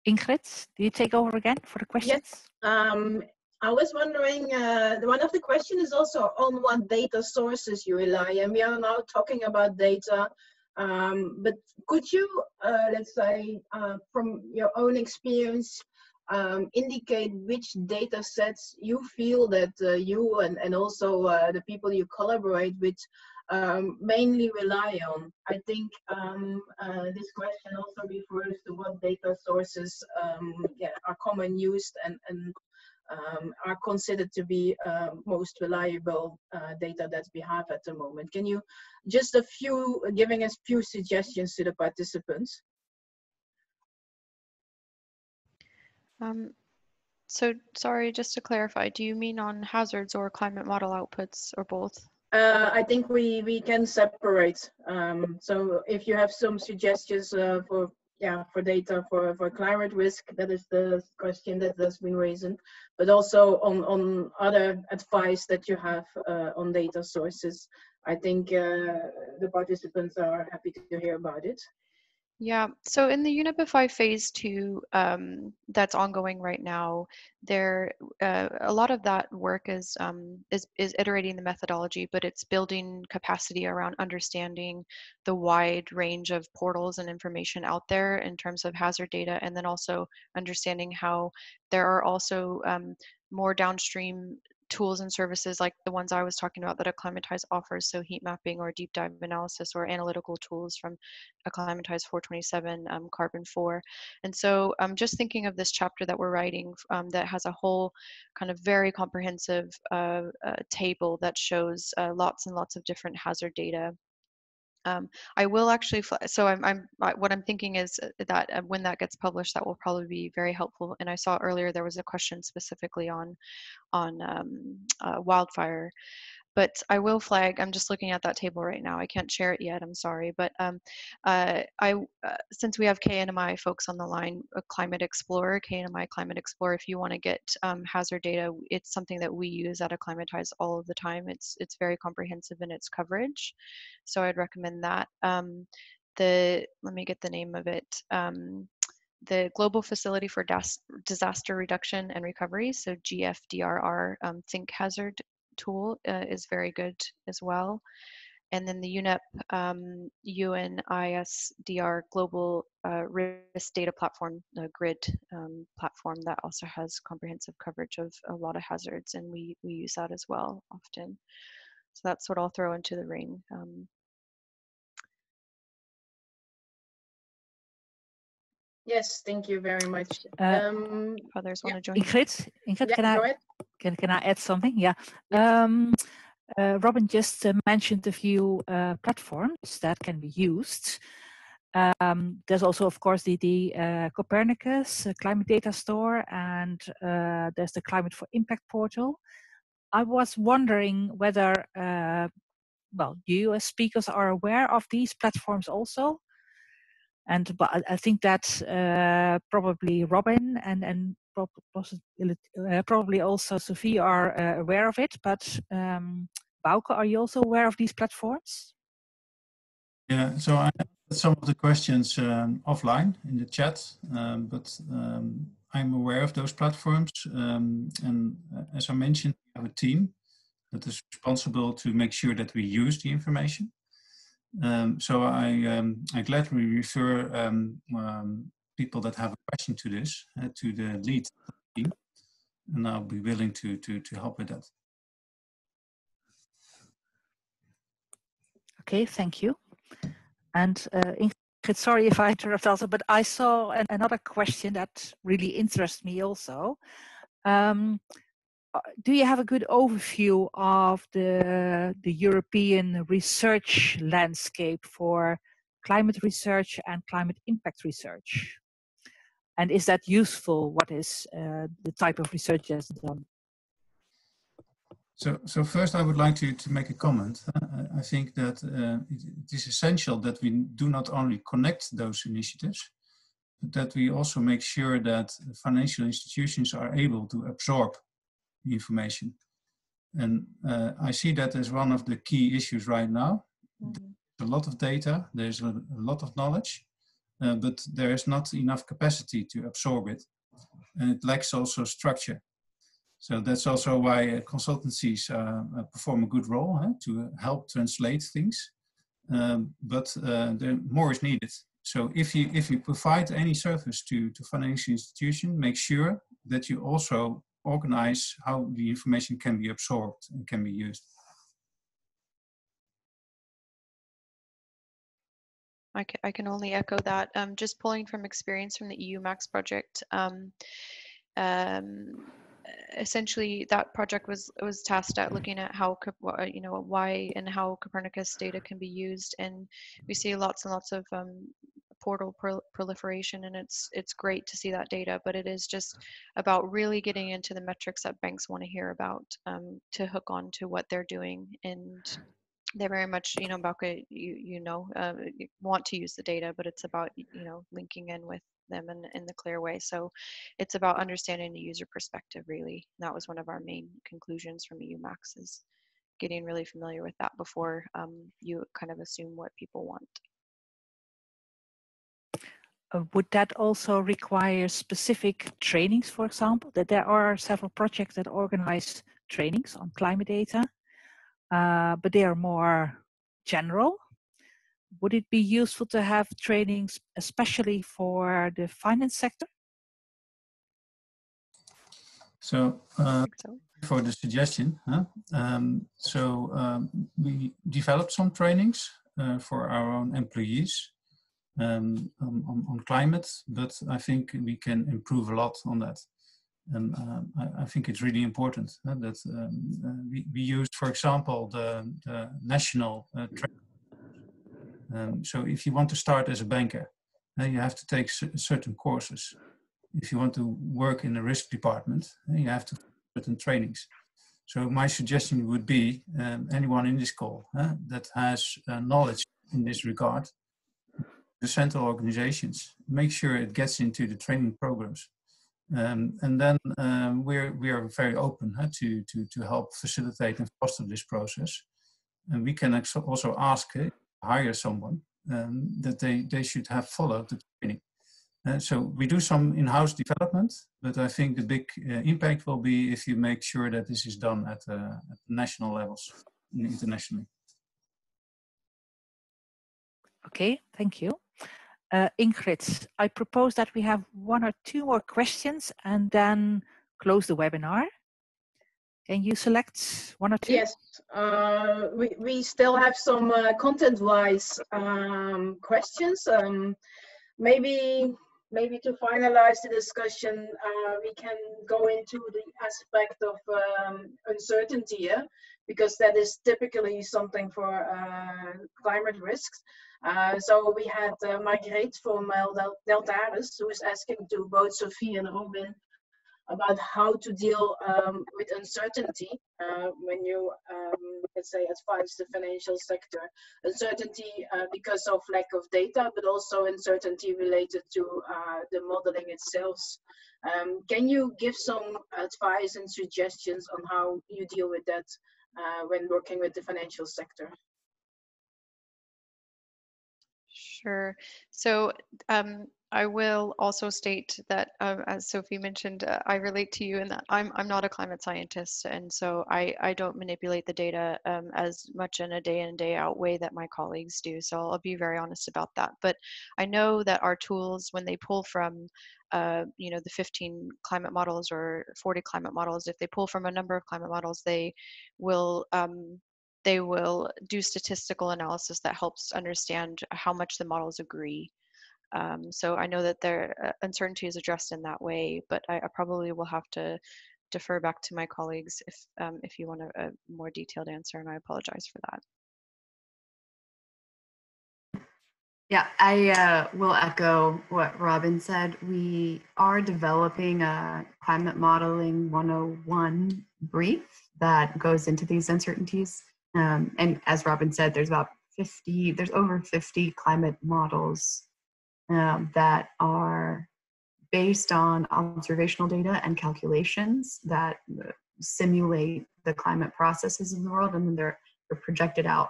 Ingrid, do you take over again for the questions? Yes. I was wondering, one of the questions is also on what data sources you rely, and we are now talking about data, but could you, let's say, from your own experience, indicate which data sets you feel that you and also the people you collaborate with mainly rely on? I think this question also refers to what data sources are common used and are considered to be most reliable data that we have at the moment. Can you just giving us few suggestions to the participants? So sorry, just to clarify, do you mean on hazards or climate model outputs or both? I think we can separate. So if you have some suggestions for data for climate risk, that is the question that has been raised, but also on other advice that you have on data sources. I think the participants are happy to hear about it. Yeah, so in the Unipify phase 2 that's ongoing right now, there a lot of that work is iterating the methodology, but it's building capacity around understanding the wide range of portals and information out there in terms of hazard data, and then also understanding how there are also more downstream tools and services like the ones I was talking about that Acclimatise offers, so heat mapping or deep dive analysis or analytical tools from Acclimatise 427 Carbon 4. And so I'm just thinking of this chapter that we're writing that has a whole kind of very comprehensive table that shows lots and lots of different hazard data. I will actually, so what I'm thinking is that when that gets published, that will probably be very helpful. And I saw earlier there was a question specifically on wildfire, but I will flag, I'm just looking at that table right now. I can't share it yet, I'm sorry, but since we have KNMI folks on the line, Climate Explorer, KNMI Climate Explorer, if you want to get hazard data, it's something that we use at Acclimatise all of the time. It's very comprehensive in its coverage, so I'd recommend that. Let me get the name of it. The Global Facility for Disaster Reduction and Recovery, so GFDRR, Think Hazard tool is very good as well. And then the UNEP UNISDR Global Risk Data Platform, GRID platform, that also has comprehensive coverage of a lot of hazards, and we use that as well often. So that's what I'll throw into the ring. Yes, thank you very much. Others want to join? Ingrid, yeah, can I add something? Yeah. Robin just mentioned a few platforms that can be used. There's also, of course, the Copernicus Climate Data Store, and there's the Climate for Impact portal. I was wondering whether, you as speakers are aware of these platforms also. But I think that probably Robin and probably also Sophie are aware of it. But Bouke, are you also aware of these platforms? Yeah, so I answered some of the questions offline in the chat, but I'm aware of those platforms. And as I mentioned, we have a team that is responsible to make sure that we use the information. So I gladly refer people that have a question to this to the lead team, and I'll be willing to help with that. Okay, thank you. And Ingrid, sorry if I interrupt also, but I saw another question that really interests me also. do you have a good overview of the European research landscape for climate research and climate impact research? And is that useful? What is the type of research that's done? So first I would like to make a comment. I think that it is essential that we do not only connect those initiatives, but that we also make sure that financial institutions are able to absorb the information. And I see that as one of the key issues right now. Mm-hmm. There's a lot of data, there's a lot of knowledge, but there is not enough capacity to absorb it. And it lacks also structure. So that's also why consultancies perform a good role to help translate things, but more is needed. So if you provide any service to financial institution, make sure that you also organize how the information can be absorbed and can be used. I can only echo that. Just pulling from experience from the EU Max project. Essentially, that project was tasked at looking at how why and how Copernicus data can be used, and we see lots and lots of portal proliferation, and it's great to see that data, but it is just about really getting into the metrics that banks want to hear about to hook on to what they're doing. And they're very much, Bouke, want to use the data, but it's about, linking in with them in the clear way. So it's about understanding the user perspective, really. And that was one of our main conclusions from EU Max, is getting really familiar with that before you kind of assume what people want. Would that also require specific trainings, for example? That there are several projects that organize trainings on climate data, but they are more general. Would it be useful to have trainings, especially for the finance sector? So, for the suggestion, we developed some trainings for our own employees on climate, but I think we can improve a lot on that. And I think it's really important that we used, for example, the national training. So if you want to start as a banker, you have to take certain courses. If you want to work in the risk department, you have to take certain trainings. So my suggestion would be anyone in this call that has knowledge in this regard, the central organizations, make sure it gets into the training programs. And then we are very open to help facilitate and foster this process. And we can also ask, hire someone that they should have followed the training. So we do some in-house development, but I think the big impact will be if you make sure that this is done at national levels, internationally. Okay, thank you. Ingrid, I propose that we have one or two more questions and then close the webinar. Can you select one or two? Yes, we still have some content-wise questions. Maybe to finalize the discussion, we can go into the aspect of uncertainty here, because that is typically something for climate risks. So we had Margreet from Deltaris, who is asking to both Sophie and Robin about how to deal with uncertainty when you, let's say, advise the financial sector. Uncertainty because of lack of data, but also uncertainty related to the modeling itself. Can you give some advice and suggestions on how you deal with that when working with the financial sector? Sure. So I will also state that, as Sophie mentioned, I relate to you in that I'm not a climate scientist, and so I don't manipulate the data as much in a day in, day out way that my colleagues do. So I'll be very honest about that. But I know that our tools, when they pull from the 15 climate models or 40 climate models, if they pull from a number of climate models, they will do statistical analysis that helps understand how much the models agree. So I know that their uncertainty is addressed in that way, but I probably will have to defer back to my colleagues if you want a more detailed answer, and I apologize for that. Yeah, I will echo what Robin said. We are developing a climate modeling 101 brief that goes into these uncertainties. And as Robin said, there's over 50 climate models that are based on observational data and calculations that simulate the climate processes in the world, and then they're projected out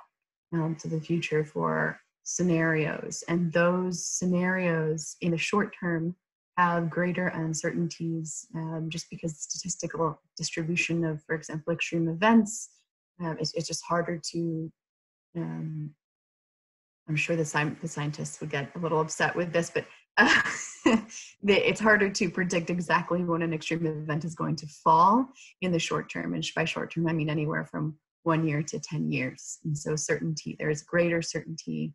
to the future for scenarios. And those scenarios in the short term have greater uncertainties just because the statistical distribution of, for example, extreme events, it's just harder to, I'm sure the scientists would get a little upset with this, but it's harder to predict exactly when an extreme event is going to fall in the short term. And by short term, I mean anywhere from 1 year to 10 years. And so there's greater certainty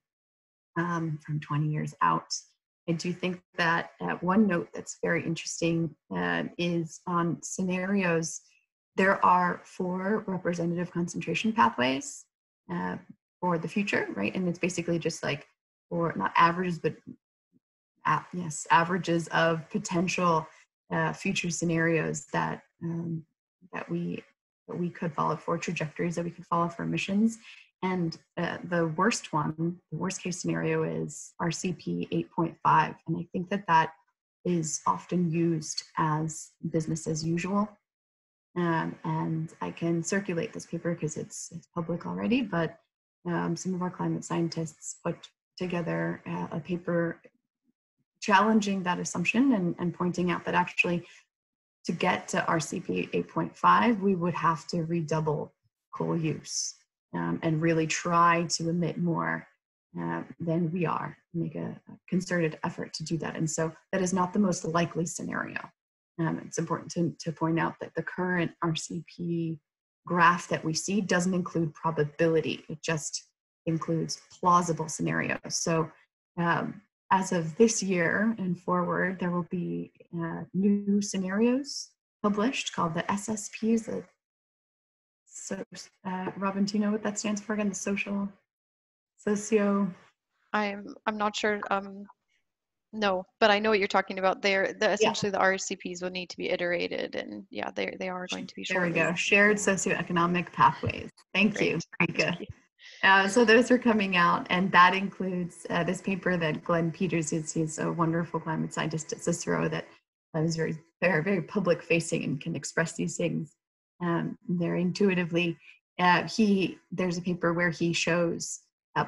from 20 years out. I do think that one note that's very interesting is on scenarios. There are 4 representative concentration pathways for the future, right? And it's basically just like, or not averages, but averages of potential future scenarios that we could follow, for trajectories that we could follow for emissions. And the worst case scenario is RCP 8.5. And I think that is often used as business as usual. And I can circulate this paper because it's public already, but some of our climate scientists put together a paper challenging that assumption and pointing out that actually to get to RCP 8.5, we would have to redouble coal use and really try to emit more than we are, make a concerted effort to do that. And so that is not the most likely scenario. It's important to point out that the current RCP graph that we see doesn't include probability. It just includes plausible scenarios. So as of this year and forward, there will be new scenarios published called the SSPs. Robin, do you know what that stands for again? The socio. I'm not sure. No, but I know what you're talking about. Essentially the RCPs will need to be iterated, and yeah, they are going to be shortly. There we go. Shared socioeconomic pathways. Thank you, Bouke. You. So those are coming out, and that includes this paper that Glenn Peters, he's a wonderful climate scientist at Cicero that is very, very public facing and can express these things very intuitively. There's a paper where he shows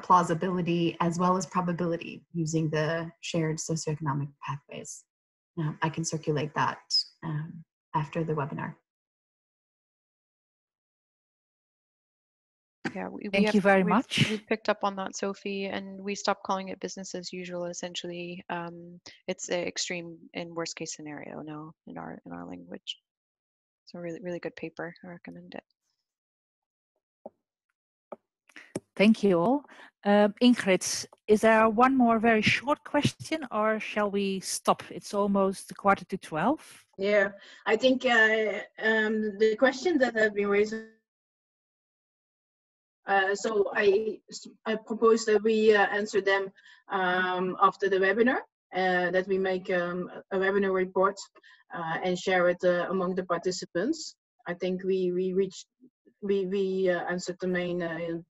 plausibility as well as probability using the shared socioeconomic pathways. I can circulate that after the webinar. Yeah, Thank you very much. We've picked up on that, Sophie, and we stopped calling it business as usual. Essentially, it's an extreme and worst case scenario now in our language. So really good paper. I recommend it. Thank you all. Ingrid, is there one more very short question, or shall we stop? It's almost 11:45. Yeah, I think the question that have been raised. So I propose that we answer them after the webinar, that we make a webinar report and share it among the participants. I think we answered the main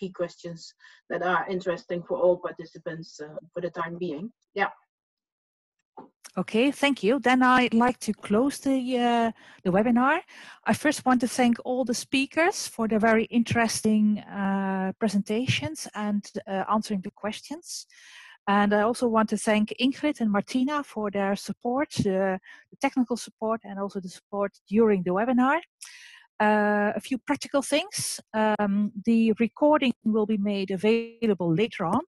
key questions that are interesting for all participants for the time being. Yeah. Okay, thank you. Then I'd like to close the webinar. I first want to thank all the speakers for their very interesting presentations and answering the questions. And I also want to thank Ingrid and Martina for their support, the technical support, and also the support during the webinar. A few practical things. The recording will be made available later on.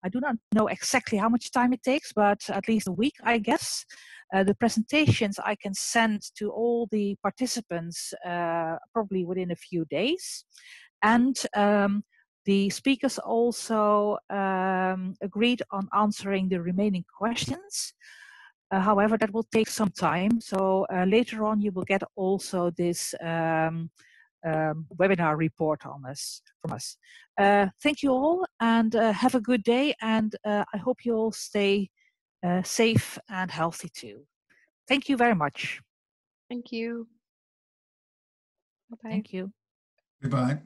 I do not know exactly how much time it takes, but at least a week, I guess. The presentations I can send to all the participants probably within a few days. And the speakers also agreed on answering the remaining questions. However, that will take some time. So later on, you will get also this webinar report on us from us. Thank you all, and have a good day. And I hope you all stay safe and healthy too. Thank you very much. Thank you. Bye-bye. Thank you. Goodbye.